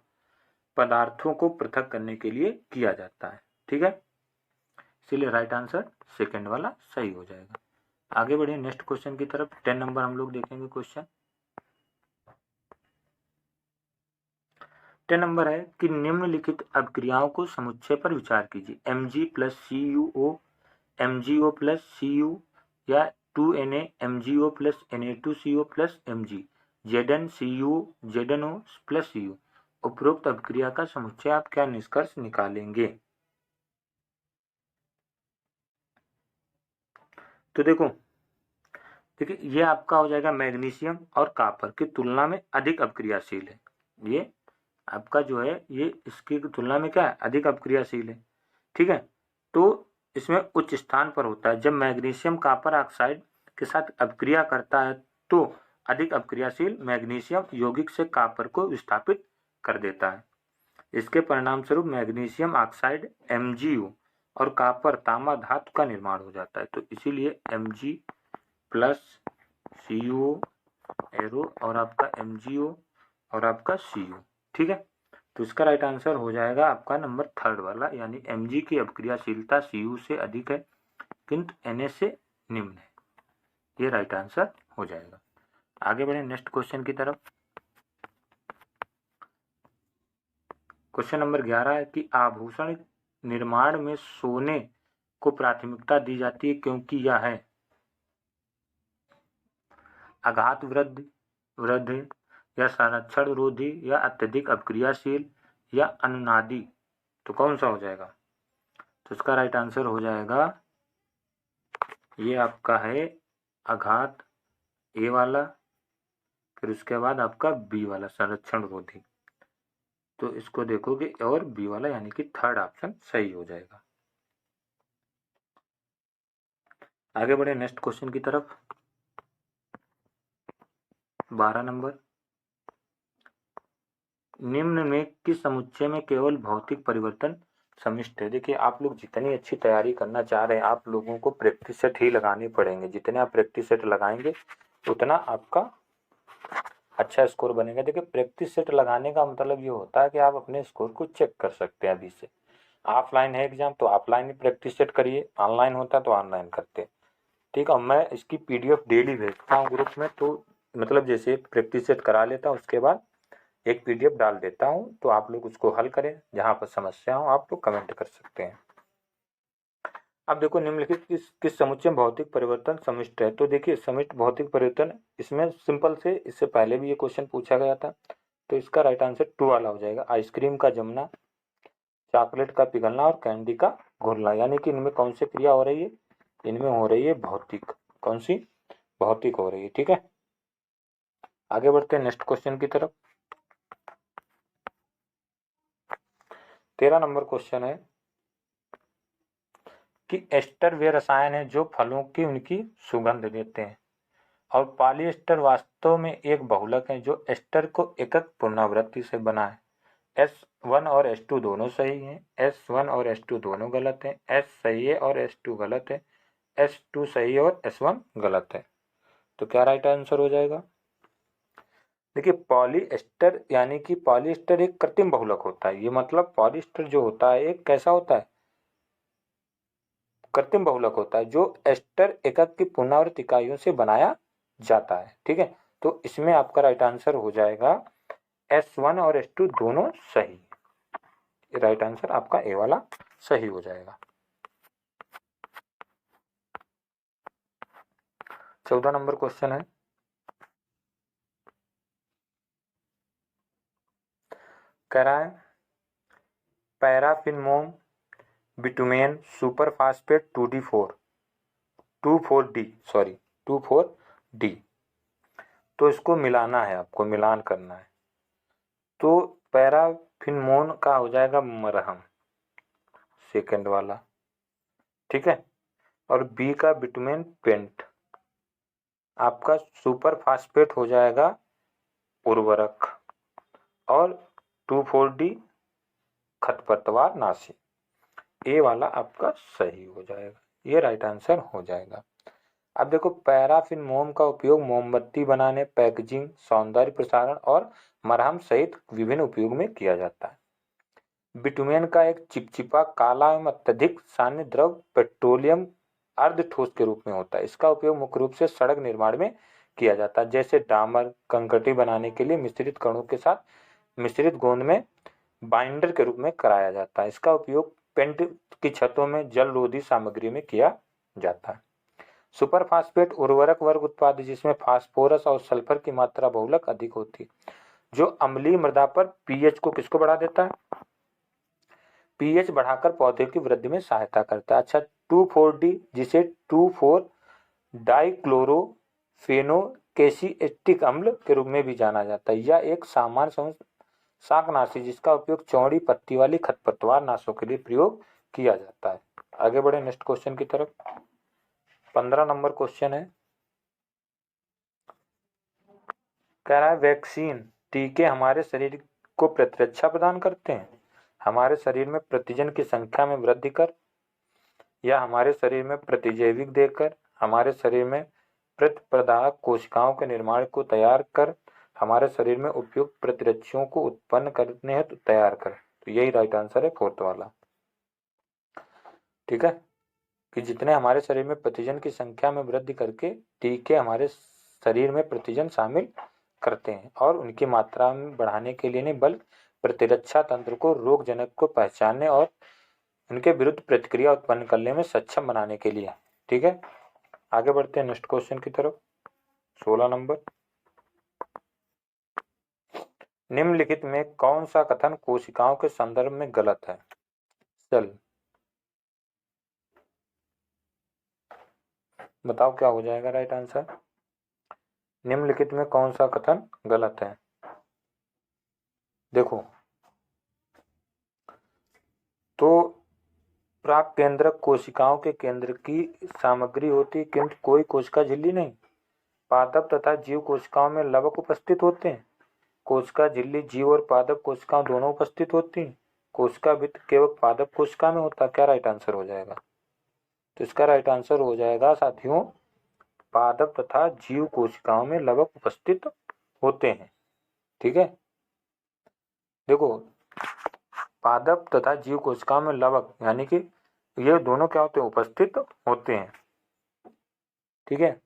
पदार्थों को पृथक करने के लिए किया जाता है। ठीक है, इसलिए राइट आंसर सेकंड वाला सही हो जाएगा। आगे बढ़े नेक्स्ट क्वेश्चन की तरफ। 10 नंबर हम लोग देखेंगे क्वेश्चन। 10 नंबर है कि निम्नलिखित अभिक्रियाओं को समुच्चय पर विचार कीजिए। Mg plus CuO, MgO plus Cu या 2Na MgO plus Na2CO plus Mg, ZnCuO ZnO plus Cu। उपरोक्त अभिक्रिया का समुच्चय आप क्या निष्कर्ष निकालेंगे। तो देखिए ये आपका हो जाएगा मैग्नीशियम और कॉपर की तुलना में अधिक अपक्रियाशील है। ये आपका जो है ये इसकी तुलना में क्या है, अधिक अपक्रियाशील है। ठीक है, तो इसमें उच्च स्थान पर होता है। जब मैग्नीशियम कॉपर ऑक्साइड के साथ अपक्रिया करता है तो अधिक अपक्रियाशील मैग्नीशियम यौगिक से कॉपर को विस्थापित कर देता है। इसके परिणाम स्वरूप मैग्नीशियम ऑक्साइड MgO और कॉपर तांबा धातु का निर्माण हो जाता है। तो इसीलिए Mg प्लस CuO एरो और आपका MgO और आपका Cu। ठीक है, तो इसका राइट आंसर हो जाएगा आपका नंबर थर्ड वाला, यानी Mg की अपक्रियाशीलता Cu से अधिक है किंतु Na से निम्न है। ये राइट आंसर हो जाएगा। आगे बढ़े नेक्स्ट क्वेश्चन की तरफ। क्वेश्चन नंबर 11 है कि आभूषण निर्माण में सोने को प्राथमिकता दी जाती है क्योंकि यह है आघात वृद्धि या संरक्षण रोधी या अत्यधिक अपक्रियाशील या अनुनादी। तो कौन सा हो जाएगा। तो इसका राइट आंसर हो जाएगा ये आपका है आघात ए वाला, फिर उसके बाद आपका बी वाला संरक्षण रोधी। तो इसको देखोगे और बी वाला यानी कि थर्ड ऑप्शन सही हो जाएगा। आगे बढ़े नेक्स्ट क्वेश्चन की तरफ। 12 नंबर, निम्न में किस समुच्चय में केवल भौतिक परिवर्तन समिष्ट है। देखिए आप लोग जितनी अच्छी तैयारी करना चाह रहे हैं आप लोगों को प्रैक्टिस सेट ही लगाने पड़ेंगे। जितने आप प्रैक्टिस सेट लगाएंगे उतना आपका अच्छा स्कोर बनेगा। देखिए प्रैक्टिस सेट लगाने का मतलब ये होता है कि आप अपने स्कोर को चेक कर सकते हैं अभी से। ऑफलाइन है एग्जाम तो ऑफलाइन ही प्रैक्टिस सेट करिए, ऑनलाइन होता तो ऑनलाइन करते। ठीक है, मैं इसकी PDF डेली भेजता हूँ ग्रुप में, तो मतलब जैसे प्रैक्टिस सेट करा लेता हूँ उसके बाद एक PDF डाल देता हूँ, तो आप लोग उसको हल करें। जहाँ पर समस्या हो आप लोग कमेंट कर सकते हैं। अब देखो निम्नलिखित किस समुच्चय में भौतिक परिवर्तन समिष्ट है। तो देखिए समिष्ट भौतिक परिवर्तन इसमें सिंपल से, इससे पहले भी ये क्वेश्चन पूछा गया था, तो इसका राइट आंसर 2 वाला हो जाएगा। आइसक्रीम का जमना, चॉकलेट का पिघलना और कैंडी का घुलना, यानी कि इनमें कौन सी क्रिया हो रही है, इनमें हो रही है भौतिक। कौन सी, भौतिक हो रही है। ठीक है, आगे बढ़ते हैं नेक्स्ट क्वेश्चन की तरफ। 13 नंबर क्वेश्चन है कि एस्टर वे रसायन है जो फलों की उनकी सुगंध देते हैं, और पॉलीएस्टर वास्तव में एक बहुलक है जो एस्टर को एकक पुनरावृत्ति से बना है। S1 और S2 दोनों सही हैं, S1 और S2 दोनों गलत हैं, S सही है और S2 गलत है, S2 सही है और S1 गलत है। तो क्या राइट आंसर हो जाएगा? देखिए, पॉलीएस्टर यानी कि पॉलीएस्टर एक कृत्रिम बहुलक होता है। ये मतलब पॉलीएस्टर जो होता है एक कैसा होता है? कृत्रिम बहुलक होता है जो एस्टर एकक की पुनरावृत्त इकाइयों से बनाया जाता है। ठीक है, तो इसमें आपका राइट आंसर हो जाएगा S1 और S2 दोनों सही। राइट आंसर आपका ए वाला सही हो जाएगा। 14 नंबर क्वेश्चन है, कह रहा है पैराफिनमोम बिटुमेन सुपर फास्फेट 24D, तो इसको मिलाना है, आपको मिलान करना है। तो पैराफिनमोन का हो जाएगा मरहम, सेकंड वाला। ठीक है, और बी का बिटुमेन पेंट, आपका सुपर फास्फेट हो जाएगा उर्वरक, और 24D खरपतवार नाशी। ए वाला आपका सही हो जाएगा, ये राइट आंसर हो जाएगा। अब देखो, पैराफिन मोम का उपयोग मोमबत्ती बनाने, पैकेजिंग, सौंदर्य प्रसारण और मरहम सहित विभिन्न उपयोग में किया जाता है। बिटुमेन का एक चिपचिपा काला एवं अत्यधिक सान्य द्रव पेट्रोलियम अर्ध ठोस के रूप में होता है। इसका उपयोग मुख्य रूप से सड़क निर्माण में किया जाता है, जैसे डामर, कंक्रीट बनाने के लिए मिश्रित कणों के साथ मिश्रित गोंद में बाइंडर के रूप में कराया जाता है। इसका उपयोग पेंट की छतों में जल रोधी सामग्री में किया जाता है। सुपर फास्फेट उर्वरक वर्ग उत्पाद जिसमें फास्फोरस और सल्फर की मात्रा बहुलक अधिक होती है, जो अम्लीय मृदा पर पीएच को किसको बढ़ा देता है? पीएच बढ़ाकर पौधे की वृद्धि में सहायता करता है। अच्छा, 24D जिसे 24 डाइक्लोरोफेनोकेसिएटिक अम्ल के रूप में भी जाना जाता है, यह एक सामान्य शाकनाशी जिसका उपयोग चौड़ी पत्ती वाली खरपतवार नाशों के लिए प्रयोग किया जाता है। आगे बढ़े नेक्स्ट क्वेश्चन की तरफ। 15 नंबर क्वेश्चन है, कह रहा है वैक्सीन टीके हमारे शरीर को प्रतिरक्षा प्रदान करते हैं, हमारे शरीर में प्रतिजन की संख्या में वृद्धि कर, या हमारे शरीर में प्रतिजैविक देकर, हमारे शरीर में प्रतिप्रदाहक कोशिकाओं के निर्माण को तैयार कर, हमारे शरीर में उपयुक्त प्रतिरक्षियों को उत्पन्न करने हेतु तैयार कर। तो यही राइट आंसर है, फोर्थ वाला। ठीक है, कि जितने हमारे शरीर में प्रतिजन की संख्या में वृद्धि करके टीके हमारे शरीर में प्रतिजन शामिल करते हैं, और उनकी मात्रा में बढ़ाने के लिए नहीं, बल्कि प्रतिरक्षा तंत्र को रोगजनक को पहचानने और उनके विरुद्ध प्रतिक्रिया उत्पन्न करने में सक्षम बनाने के लिए। ठीक है, आगे बढ़ते हैं नेक्स्ट क्वेश्चन की तरफ। 16 नंबर, निम्नलिखित में कौन सा कथन कोशिकाओं के संदर्भ में गलत है? चल बताओ क्या हो जाएगा राइट आंसर? निम्नलिखित में कौन सा कथन गलत है? देखो, तो प्राक केंद्रक कोशिकाओं के केंद्र की सामग्री होती, किंतु कोई कोशिका झिल्ली नहीं। पादप तथा जीव कोशिकाओं में लवक उपस्थित होते हैं। कोशिका झिल्ली जीव और पादप कोशिकाओं दोनों उपस्थित होती हैं। कोशिका भित्त केवल पादप कोशिका में होता है। क्या राइट आंसर हो जाएगा? तो इसका राइट आंसर हो जाएगा साथियों, पादप तथा जीव कोशिकाओं में लवक उपस्थित होते हैं। ठीक है, देखो, पादप तथा जीव कोशिकाओं में लवक यानी कि ये दोनों क्या होते हैं? उपस्थित होते हैं। ठीक है,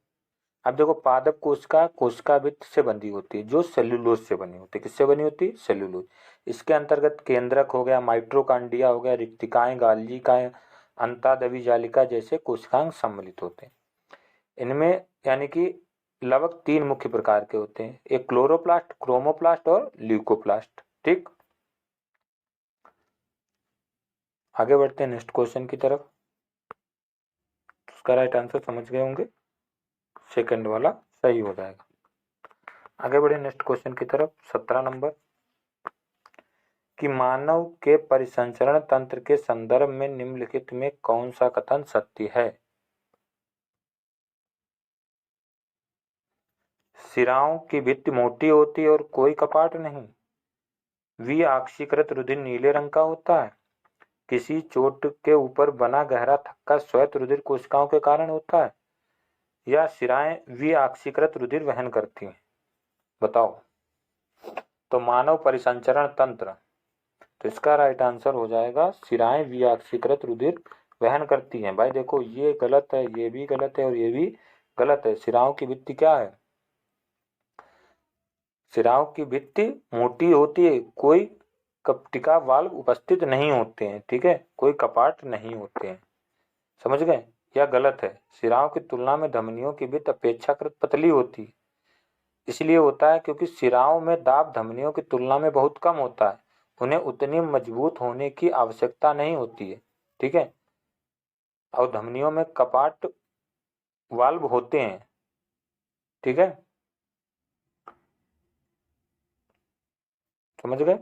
अब देखो, पादप कोशिका कोशिका भित्त से बंधी होती है जो सेल्यूलोज से बनी होती है। किससे बनी होती है? सेल्यूलोज। इसके अंतर्गत केंद्रक हो गया, माइट्रोकांड्रिया हो गया, रिक्तिकाएं, गालिकाएं, अंतादवी जालिका जैसे कोशिकांग सम्मिलित होते हैं। इनमें यानी कि लवक 3 मुख्य प्रकार के होते हैं, एक क्लोरोप्लास्ट, क्रोमोप्लास्ट और ल्यूकोप्लास्ट। ठीक, आगे बढ़ते हैं नेक्स्ट क्वेश्चन की तरफ। उसका राइट आंसर समझ गए होंगे, सेकंड वाला सही हो जाएगा। आगे बढ़े नेक्स्ट क्वेश्चन की तरफ। 17 नंबर कि मानव के परिसंचरण तंत्र के संदर्भ में निम्नलिखित में कौन सा कथन सत्य है? शिराओं की भित्ति मोटी होती है और कोई कपाट नहीं। द्विआक्षीकृत रुधिर नीले रंग का होता है। किसी चोट के ऊपर बना गहरा थक्का श्वेत रुधिर कोशिकाओं के कारण होता है। या शिराएं द्विआक्षीकृत रुधिर वहन करती हैं। बताओ। तो मानव परिसंचरण तंत्र, तो इसका राइट आंसर हो जाएगा शिराएं द्विआक्षीकृत रुधिर वहन करती हैं। भाई देखो ये गलत है, ये भी गलत है और ये भी गलत है। शिराओं की भित्ति क्या है? शिराओं की भित्ति मोटी होती है, कोई कप्टिका वाल्व उपस्थित नहीं होते हैं। ठीक है, कोई कपाट नहीं होते हैं। समझ गए? यह गलत है। शिराओं की तुलना में धमनियों की भित्ति अपेक्षाकृत पतली होती है। इसलिए होता है क्योंकि शिराओं में दाब धमनियों की तुलना में बहुत कम होता है। उन्हें उतनी मजबूत होने की आवश्यकता नहीं होती है। ठीक है, और धमनियों में कपाट वाल्व होते हैं। ठीक है, समझ गए?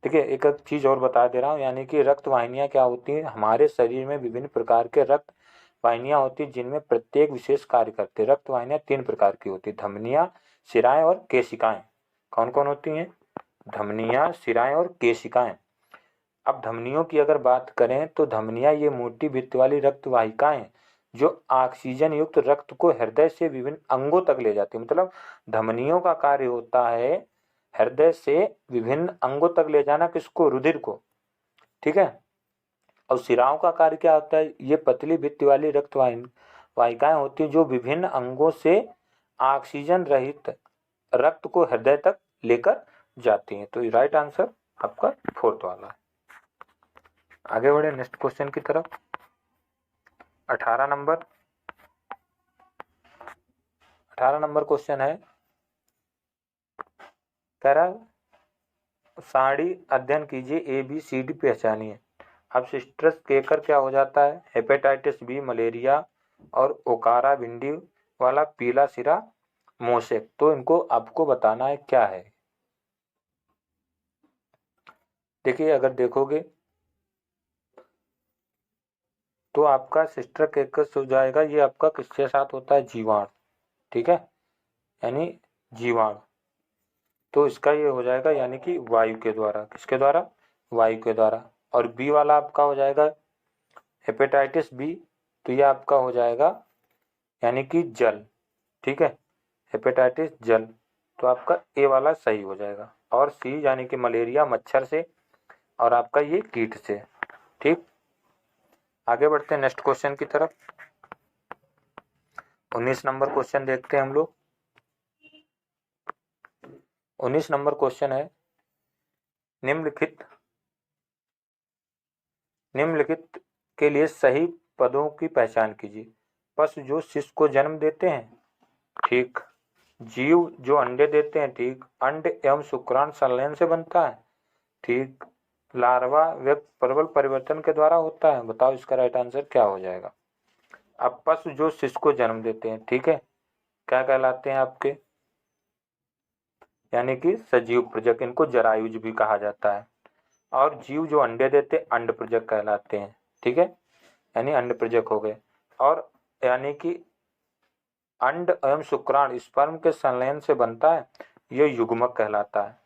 ठीक है, एक चीज और बता दे रहा हूँ, यानी कि रक्त वाहिनियां क्या होती हैं? हमारे शरीर में विभिन्न प्रकार के रक्त वाहिनियां होती हैं जिनमें प्रत्येक विशेष कार्य करते हैं। रक्त वाहिनियां 3 प्रकार की होती है, धमनियां, शिराएं और केशिकाएं। कौन कौन होती हैं? धमनियां, शिराएं और केशिकाएं। अब धमनियों की अगर बात करें तो धमनियां ये मोटी भित्ति वाली रक्त वाहिकाएं जो ऑक्सीजन युक्त रक्त को हृदय से विभिन्न अंगों तक ले जाती है। मतलब धमनियों का कार्य होता है हृदय से विभिन्न अंगों तक ले जाना, किसको? रुधिर को। ठीक है, और शिराओं का कार्य क्या होता है? ये पतली भित्ति वाली रक्त वाहिकाएं होती है जो विभिन्न अंगों से ऑक्सीजन रहित रक्त को हृदय तक लेकर जाती हैं। तो राइट आंसर आपका 4th वाला है। आगे बढ़े नेक्स्ट क्वेश्चन की तरफ। 18 नंबर क्वेश्चन है, कह रहा सारणी अध्ययन कीजिए, ABCD पहचानिए। अब सिस्टर्स केकर क्या हो जाता है? हेपेटाइटिस बी, मलेरिया और ओकारा भिंडी वाला पीला सिरा मोसेक। तो इनको आपको बताना है क्या है। देखिए अगर देखोगे तो आपका सिस्टर केकस हो जाएगा, ये आपका किसके साथ होता है? जीवाणु। ठीक है, यानी जीवाणु। तो इसका ये हो जाएगा यानी कि वायु के द्वारा। किसके द्वारा? वायु के द्वारा। और बी वाला आपका हो जाएगा हेपेटाइटिस बी, तो ये आपका हो जाएगा यानी कि जल। ठीक है, हेपेटाइटिस जल, तो आपका ए वाला सही हो जाएगा। और सी यानी कि मलेरिया मच्छर से, और आपका ये कीट से। ठीक, आगे बढ़ते हैं नेक्स्ट क्वेश्चन की तरफ। 19 नंबर क्वेश्चन देखते हैं हम लोग। 19 नंबर क्वेश्चन है, निम्नलिखित के लिए सही पदों की पहचान कीजिए। पशु जो शिशु को जन्म देते हैं। ठीक। जीव जो अंडे देते हैं। ठीक। अंड एवं शुक्राणु संलयन से बनता है। ठीक। लार्वा व्यक्त प्रबल परिवर्तन के द्वारा होता है। बताओ इसका राइट आंसर क्या हो जाएगा। अब पशु जो शिशु को जन्म देते हैं, ठीक है, क्या कहलाते हैं आपके? यानी कि सजीव प्रजक, इनको जरायुज भी कहा जाता है। और जीव जो अंडे देते अंड प्रजक कहलाते हैं। ठीक है, यानी अंड प्रजक हो गए। और यानी कि अंड एवं शुक्राणु स्पर्म के संलयन से बनता है, ये युग्मक कहलाता है।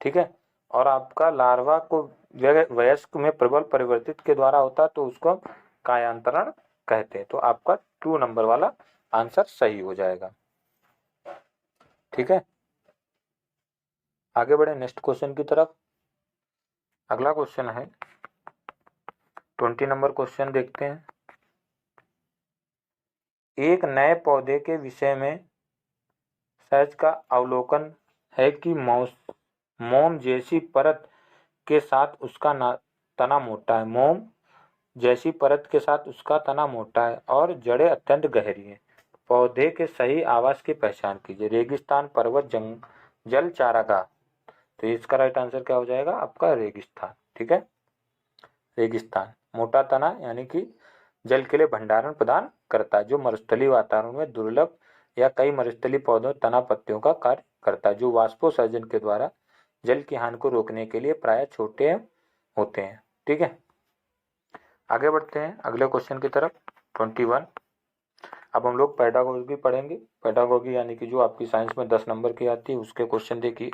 ठीक है, और आपका लार्वा को वयस्क में प्रबल परिवर्तित के द्वारा होता है, तो उसको कायांतरण कहते हैं। तो आपका 2 नंबर वाला आंसर सही हो जाएगा। ठीक है, आगे बढ़े नेक्स्ट क्वेश्चन की तरफ। अगला क्वेश्चन है 20 नंबर क्वेश्चन देखते हैं। एक नए पौधे के विषय में सहज का अवलोकन है कि मोम जैसी परत के साथ उसका तना मोटा है। मोम जैसी परत के साथ उसका तना मोटा है और जड़ें अत्यंत गहरी हैं। पौधे के सही आवास की पहचान कीजिए। रेगिस्तान, पर्वत, जल, चारागाह। तो इसका राइट आंसर क्या हो जाएगा आपका? रेगिस्तान। ठीक है, रेगिस्तान। मोटा तना यानी कि जल के लिए भंडारण प्रदान करता है, जो मरुस्थलीय वातावरण में दुर्लभ या कई मरुस्थलीय पौधों तना पत्तियों का कार्य करता है, जो वाष्पोत्सर्जन के द्वारा जल की हानि को रोकने के लिए प्राय छोटे होते हैं। ठीक है, आगे बढ़ते हैं अगले क्वेश्चन की तरफ। 21। अब हम लोग पेडागोगी पढ़ेंगे। पेडागोगी यानी कि जो आपकी साइंस में 10 नंबर की आती है उसके क्वेश्चन देखिए,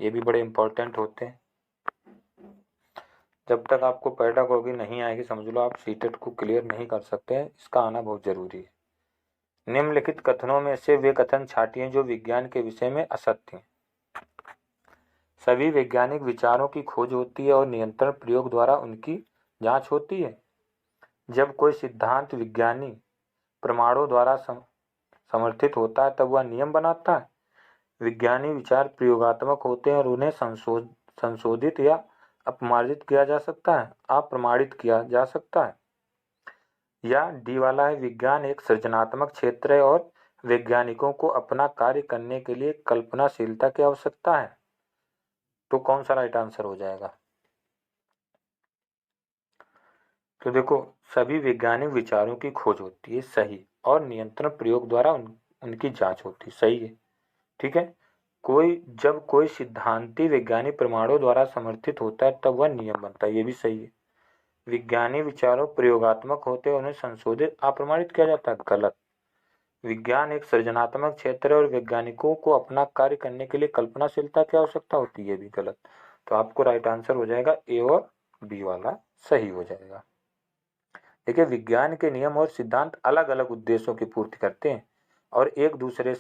ये भी बड़े इंपॉर्टेंट होते हैं। जब तक आपको पेडागोगी नहीं आएगी समझ लो आप सीटेट को क्लियर नहीं कर सकते हैं, इसका आना बहुत जरूरी है। निम्नलिखित कथनों में से वे कथन छांटिए जो विज्ञान के विषय में असत्य हैं। सभी वैज्ञानिक विचारों की खोज होती है और नियंत्रण प्रयोग द्वारा उनकी जांच होती है। जब कोई सिद्धांत विज्ञानी प्रमाणों द्वारा समर्थित होता है तब वह नियम बनाता है। विज्ञानी विचार प्रयोगात्मक होते हैं और उन्हें संशोधित या अपमार्जित किया जा सकता है, अप्रमाणित किया जा सकता है। या डी वाला है, विज्ञान एक सृजनात्मक क्षेत्र है और वैज्ञानिकों को अपना कार्य करने के लिए कल्पनाशीलता की आवश्यकता है। तो कौन सा राइट आंसर हो जाएगा? तो देखो, सभी वैज्ञानिक विचारों की खोज होती है, सही, और नियंत्रण प्रयोग द्वारा उनकी जांच होती है, सही है। ठीक है, जब कोई सिद्धांती वैज्ञानिक प्रमाणों द्वारा समर्थित होता है तब वह नियम बनता है, ये भी सही है। विज्ञानी विचारों प्रयोगात्मक होते हैं, उन्हें संशोधित अप्रमाणित किया जाता है, गलत। विज्ञान एक सृजनात्मक क्षेत्र है और वैज्ञानिकों को अपना कार्य करने के लिए कल्पनाशीलता की आवश्यकता होती है, ये भी गलत। तो आपको राइट आंसर हो जाएगा ए और बी वाला सही हो जाएगा। देखिए, विज्ञान के नियम और सिद्धांत अलग अलग उद्देश्यों की पूर्ति करते हैं और एक दूसरे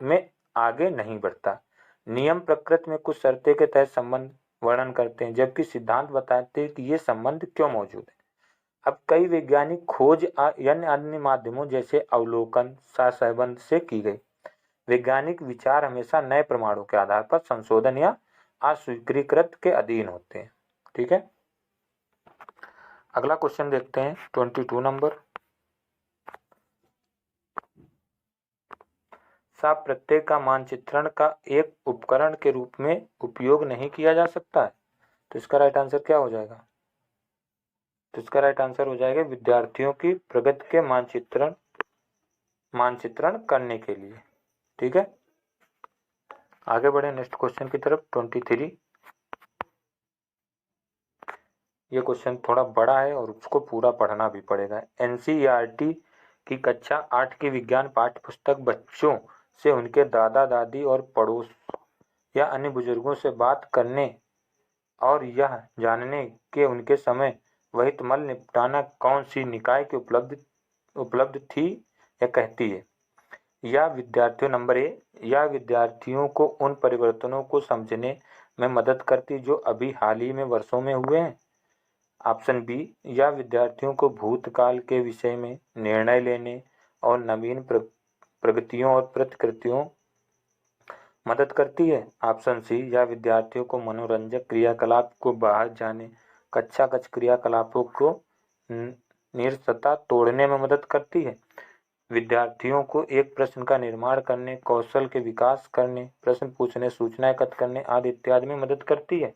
में आगे नहीं बढ़ता। नियम प्रकृति में कुछ शर्तें के तहत संबंध वर्णन करते हैं, जबकि सिद्धांत बताते हैं कि ये संबंध क्यों मौजूद है। अब कई वैज्ञानिक खोज अन्य माध्यमों जैसे अवलोकन, सहसंबंध से की गई। वैज्ञानिक विचार हमेशा नए प्रमाणों के आधार पर संशोधन या अस्वीकृत के अधीन होते हैं। ठीक है, अगला क्वेश्चन देखते हैं 22 नंबर। साफ प्रत्यय का मानचित्रण का एक उपकरण के रूप में उपयोग नहीं किया जा सकता है। तो इसका राइट आंसर क्या हो जाएगा? तो इसका राइट आंसर हो जाएगा विद्यार्थियों की प्रगति के मानचित्रण करने के लिए। ठीक है, आगे बढ़े नेक्स्ट क्वेश्चन की तरफ। 23। ये क्वेश्चन थोड़ा बड़ा है और उसको पूरा पढ़ना भी पड़ेगा। एनसीईआरटी की कक्षा 8 की विज्ञान पाठ्य पुस्तक बच्चों से उनके दादा दादी और पड़ोस या अन्य बुजुर्गों से बात करने और यह जानने के उनके समय वहित मल निपटाना कौन सी निकाय की उपलब्ध थी या कहती है। या विद्यार्थियों नंबर ए, या विद्यार्थियों को उन परिवर्तनों को समझने में मदद करती जो अभी हाल ही में वर्षों में हुए हैं। ऑप्शन बी, या विद्यार्थियों को भूतकाल के विषय में निर्णय लेने और नवीन प्रगतियों और प्रतिकृतियों मदद करती है। ऑप्शन सी, या विद्यार्थियों को मनोरंजक क्रियाकलाप को बाहर जाने कक्षा क्रियाकलापों को निरसता तोड़ने में मदद करती है। विद्यार्थियों को एक प्रश्न का निर्माण करने, कौशल के विकास करने, प्रश्न पूछने, सूचना एकत्र करने आदि इत्यादि में मदद करती है।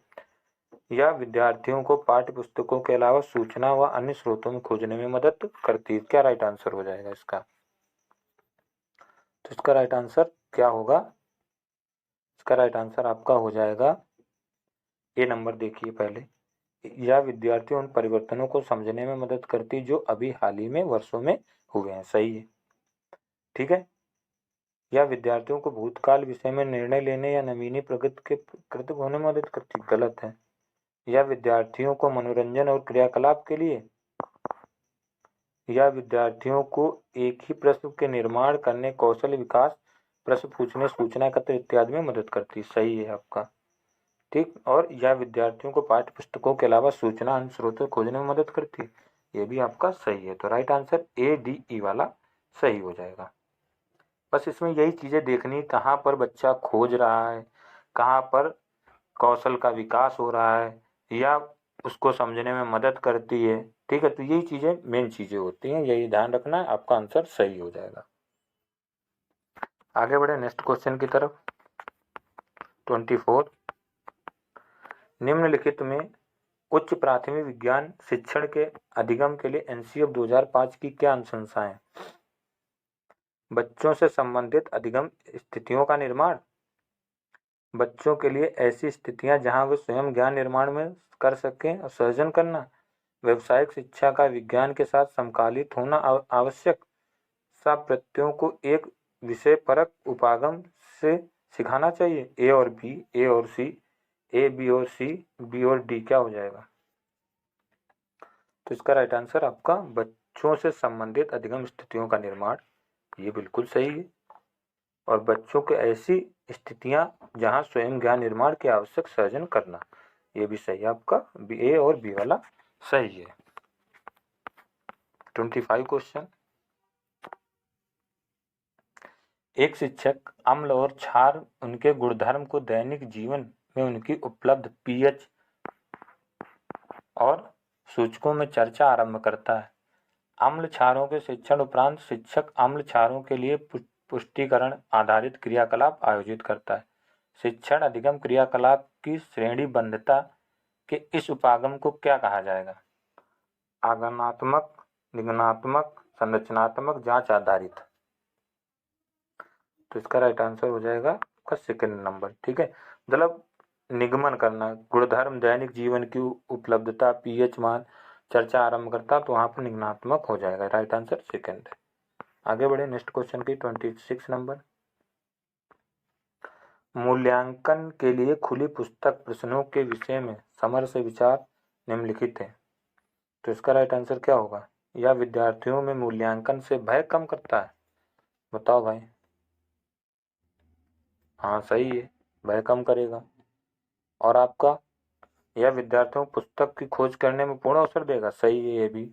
या विद्यार्थियों को पाठ्य पुस्तकों के अलावा सूचना व अन्य स्रोतों में खोजने में मदद करती है। क्या राइट आंसर हो जाएगा इसका? तो इसका राइट आंसर क्या होगा? इसका राइट आंसर आपका हो जाएगा ए नंबर। देखिए पहले, या विद्यार्थियों उन परिवर्तनों को समझने में मदद करती जो अभी हाल ही में वर्षों में हुए हैं, सही है। ठीक है, या विद्यार्थियों को भूतकाल विषय में निर्णय लेने या नवीनी प्रगति के कृत होने में मदद करती, गलत है। या विद्यार्थियों को मनोरंजन और क्रियाकलाप के लिए, या विद्यार्थियों को एक ही प्रश्न के निर्माण करने, कौशल विकास, प्रश्न पूछने, सूचना एकत्र इत्यादि में मदद करती, सही है आपका। ठीक, और या विद्यार्थियों को पाठ्य पुस्तकों के अलावा सूचना अन्य स्रोतों खोजने में मदद करती, ये भी आपका सही है। तो right answer A D E वाला सही हो जाएगा। बस इसमें यही चीजें देखनी, कहाँ पर बच्चा खोज रहा है, कहाँ पर कौशल का विकास हो रहा है या उसको समझने में मदद करती है। ठीक है, तो यही चीजें मेन चीजें होती हैं, यही ध्यान रखना है, आपका आंसर सही हो जाएगा। आगे बढ़े नेक्स्ट क्वेश्चन की तरफ। 24। निम्नलिखित में उच्च प्राथमिक विज्ञान शिक्षण के अधिगम के लिए एनसीईआरटी 2005 की क्या अनुशंसा है? बच्चों से संबंधित अधिगम स्थितियों का निर्माण, बच्चों के लिए ऐसी स्थितियां जहां वे स्वयं ज्ञान निर्माण में कर सकें और सृजन करना, व्यावसायिक शिक्षा का विज्ञान के साथ समकालित होना आवश्यक, सब प्रत्ययों को एक विषय परक उपागम से सिखाना चाहिए। ए और बी, ए और सी, ए बी और सी, बी और डी क्या हो जाएगा? तो इसका राइट आंसर आपका बच्चों से संबंधित अधिगम स्थितियों का निर्माण, ये बिल्कुल सही है। और बच्चों के ऐसी स्थितियां जहां स्वयं ज्ञान निर्माण के आवश्यक सृजन करना, ये भी सही है आपका, ए और बी वाला सही है। 25 क्वेश्चन। एक शिक्षक अम्ल और क्षार उनके गुणधर्म को दैनिक जीवन में उनकी उपलब्ध पीएच और सूचकों में चर्चा आरंभ करता है। अम्ल क्षारों के शिक्षण उपरांत शिक्षक अम्ल क्षारों के लिए पुष्टिकरण आधारित क्रियाकलाप आयोजित करता है। शिक्षण अधिगम क्रियाकलाप की श्रेणीबद्धता के इस उपागम को क्या कहा जाएगा? आगमनात्मक, निगमनात्मक, संरचनात्मक, जांच आधारित। तो इसका राइट आंसर हो जाएगा आपका सेकंड नंबर। ठीक है, मतलब निगमन करना, गुणधर्म, दैनिक जीवन की उपलब्धता, पीएच मान, चर्चा आरंभ करता, तो वहां पर निगमनात्मक हो जाएगा। राइट आंसर सेकंड है। आगे बढ़े नेक्स्ट क्वेश्चन की 26 नंबर। मूल्यांकन के लिए खुली पुस्तक प्रश्नों के विषय में समर से विचार निम्नलिखित है। तो इसका राइट आंसर क्या होगा? यह विद्यार्थियों में मूल्यांकन से भय कम करता है। बताओ भाई। हाँ सही है, भय कम करेगा। और आपका, यह विद्यार्थियों को पुस्तक की खोज करने में पूर्ण अवसर देगा। सही है ये भी।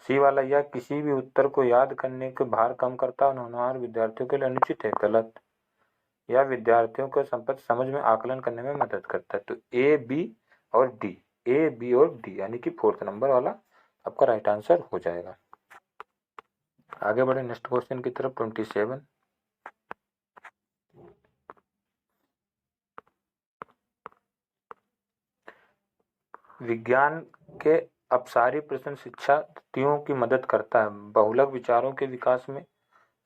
सी वाला, यह किसी भी उत्तर को याद करने के भार कम करता है, होनहार विद्यार्थियों के लिए अनुचित है। गलत। यह विद्यार्थियों को संपत्ति समझ में आकलन करने में मदद करता है। तो ए बी और डी, ए बी और डी यानी कि फोर्थ नंबर वाला आपका राइट आंसर हो जाएगा। आगे बढ़े नेक्स्ट क्वेश्चन की तरफ 27। विज्ञान के अपसारी प्रश्न शिक्षार्थियों की मदद करता है बहुलक विचारों के विकास में,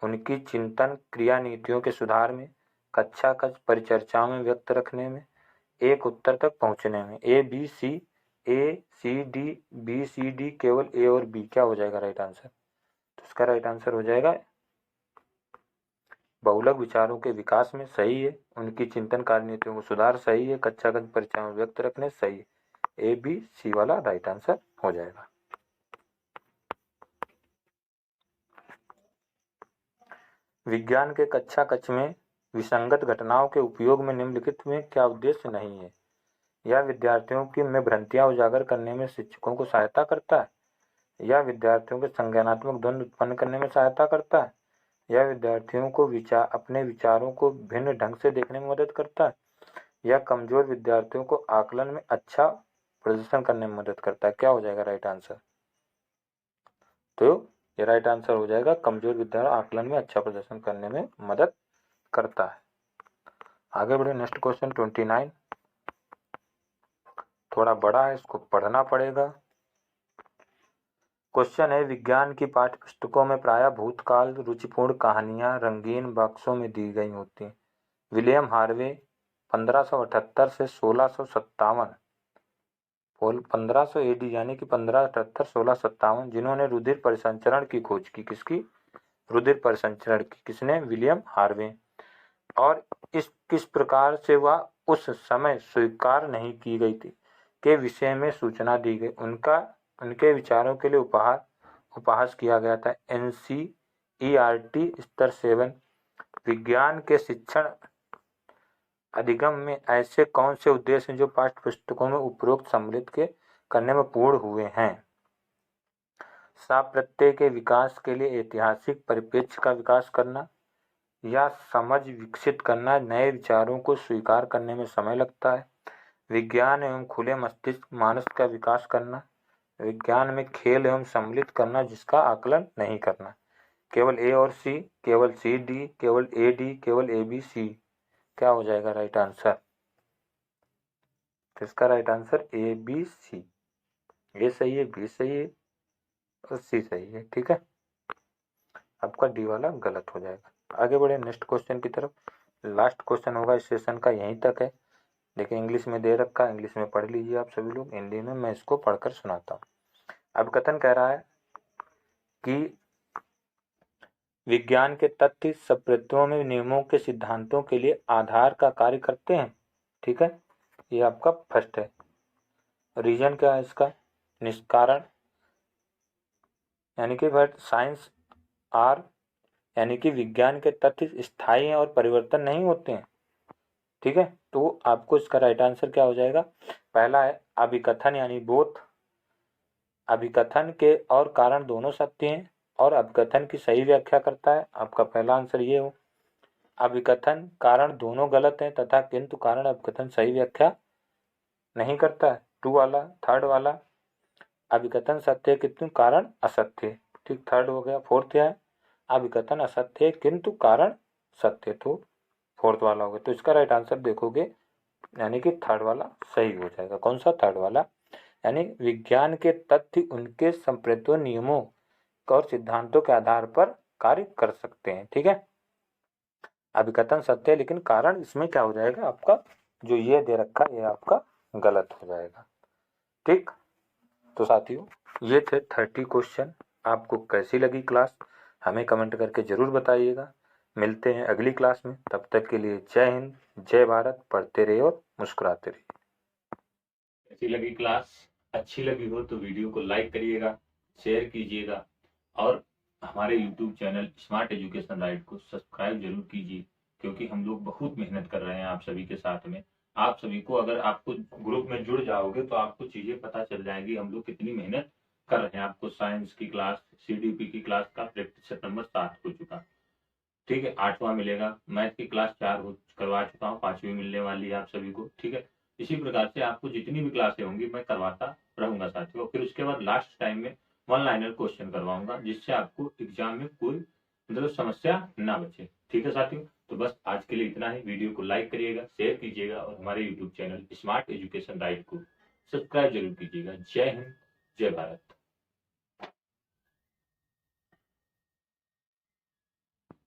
उनकी चिंतन क्रिया नीतियों के सुधार में, कक्षा परिचर्चाओं में व्यक्त रखने में, एक उत्तर तक पहुंचने में। A B C, A C D, B C D, केवल ए और बी क्या हो जाएगा राइट आंसर? तो इसका राइट आंसर हो जाएगा बहुलक विचारों के विकास में। सही है। उनकी चिंतन कार्य नीतियों को सुधार, सही है। कक्षा परिचय में व्यक्त रखने, सही है। ए बी सी वाला राइट आंसर हो जाएगा। विज्ञान के कक्ष में विसंगत घटनाओं के उपयोग में निम्नलिखित में क्या उद्देश्य नहीं है? यह विद्यार्थियों की में भ्रांतियां उजागर करने में शिक्षकों को सहायता करता है। यह विद्यार्थियों के संज्ञानात्मक द्वंद्व उत्पन्न करने में सहायता करता है। यह विद्यार्थियों को अपने विचारों को भिन्न ढंग से देखने में मदद करता है। यह कमजोर विद्यार्थियों को आकलन में अच्छा प्रदर्शन करने में मदद करता है। क्या हो जाएगा राइट आंसर? तो ये राइट आंसर हो जाएगा कमजोर विद्यार्थी आकलन में अच्छा प्रदर्शन करने में मदद करता है। आगे बढ़े नेक्स्ट क्वेश्चन 29। थोड़ा बड़ा है, इसको पढ़ना पड़ेगा। क्वेश्चन है, विज्ञान की पाठ्य पुस्तकों में प्रायः भूतकाल रुचिपूर्ण कहानियां रंगीन बक्सों में दी गई होती हैं। विलियम हार्वे 1578 से 1657, 1500 एडी यानी कि 1578 1657, जिन्होंने रुधिर परिसंचरण की खोज की। किसकी? रुधिर परिसंचरण की। किसने? William Harvey. और किस प्रकार से वह उस समय स्वीकार नहीं की गई थी के विषय में सूचना दी गई। उनके विचारों के लिए उपहास किया गया था। NCERT स्तर 7। विज्ञान के शिक्षण अधिगम में ऐसे कौन से उद्देश्य हैं जो पाठ्य पुस्तकों में उपरोक्त सम्मिलित के करने में पूर्ण हुए हैं? साप्रत्यय के विकास के लिए ऐतिहासिक परिप्रेक्ष्य का विकास करना, या समझ विकसित करना, नए विचारों को स्वीकार करने में समय लगता है। विज्ञान एवं खुले मस्तिष्क मानस का विकास करना, विज्ञान में खेल एवं सम्मिलित करना जिसका आकलन नहीं करना। केवल ए और सी, केवल सी डी, केवल ए डी, केवल ए बी सी क्या हो जाएगा राइट आंसर? तो इसका right answer A B C. A सही है, बी सही है और सी सही है। ठीक है, आपका डी वाला गलत हो जाएगा। आगे बढ़े नेक्स्ट क्वेश्चन की तरफ। लास्ट क्वेश्चन होगा इस सेशन का, यहीं तक है। देखिए इंग्लिश में दे रखा है, इंग्लिश में पढ़ लीजिए आप सभी लोग, हिंदी में मैं इसको पढ़कर सुनाता हूँ। अब कथन कह रहा है कि विज्ञान के तथ्य सब प्रत्ययों में नियमों के सिद्धांतों के लिए आधार का कार्य करते हैं। ठीक है, ये आपका फर्स्ट है। रीजन क्या है इसका? निष्कारण, यानी कि बट साइंस आर, यानी कि विज्ञान के तथ्य स्थायी हैं और परिवर्तन नहीं होते हैं। ठीक है, तो आपको इसका राइट आंसर क्या हो जाएगा? पहला है अभिकथन यानी बोथ। अभिकथन के और कारण दोनों सत्य हैं और अभिकथन की सही व्याख्या करता है। आपका पहला आंसर ये हो। अभिकथन कारण दोनों गलत हैं तथा किंतु कारण अभिकथन सही व्याख्या नहीं करता है। 2 वाला। थर्ड वाला अभिकथन सत्य किंतु कारण असत्य। ठीक, थर्ड हो गया। फोर्थ है अभिकथन असत्य किंतु कारण सत्य, तो फोर्थ वाला हो गया। तो इसका राइट आंसर देखोगे यानी कि थर्ड वाला सही हो जाएगा। कौन सा? थर्ड वाला। यानी विज्ञान के तथ्य उनके संप्रेरित नियमों और सिद्धांतों के आधार पर कार्य कर सकते हैं। ठीक है, अभिकथन सत्य है लेकिन कारण इसमें क्या हो जाएगा? आपका जो ये दे रखा है ये आपका गलत हो जाएगा। ठीक, तो साथियों ये थे 30 क्वेश्चन। आपको कैसी लगी क्लास हमें कमेंट करके जरूर बताइएगा। मिलते हैं अगली क्लास में, तब तक के लिए जय हिंद, जय भारत। पढ़ते रहिए और मुस्कुराते रहिए। कैसी लगी क्लास? अच्छी लगी हो तो वीडियो को लाइक करिएगा, शेयर कीजिएगा और हमारे YouTube channel smart education right को सब्सक्राइब जरूर कीजिए, क्योंकि हम लोग बहुत मेहनत कर रहे हैं आप सभी के साथ में। आप सभी को अगर आपको ग्रुप में जुड़ जाओगे तो आपको चीजें पता चल जाएंगी हम लोग कितनी मेहनत कर रहे हैं। आपको साइंस की क्लास, CDP की क्लास का प्रैक्टिस नंबर 7 हो चुका। ठीक है, 8वां मिलेगा। मैथ की क्लास 4 करवा चुका हूँ, 5वीं मिलने वाली है आप सभी को। ठीक है, इसी प्रकार से आपको जितनी भी क्लासें होंगी मैं करवाता रहूंगा साथियों। फिर उसके बाद लास्ट टाइम में 1 लाइनर क्वेश्चन करवाऊंगा, जिससे आपको एग्जाम में कोई मतलब समस्या ना बचे। ठीक है साथियों, तो बस आज के लिए इतना ही। वीडियो को लाइक करिएगा, शेयर कीजिएगा और हमारे YouTube channel smart education right को सब्सक्राइब जरूर कीजिएगा। जय हिंद, जय भारत।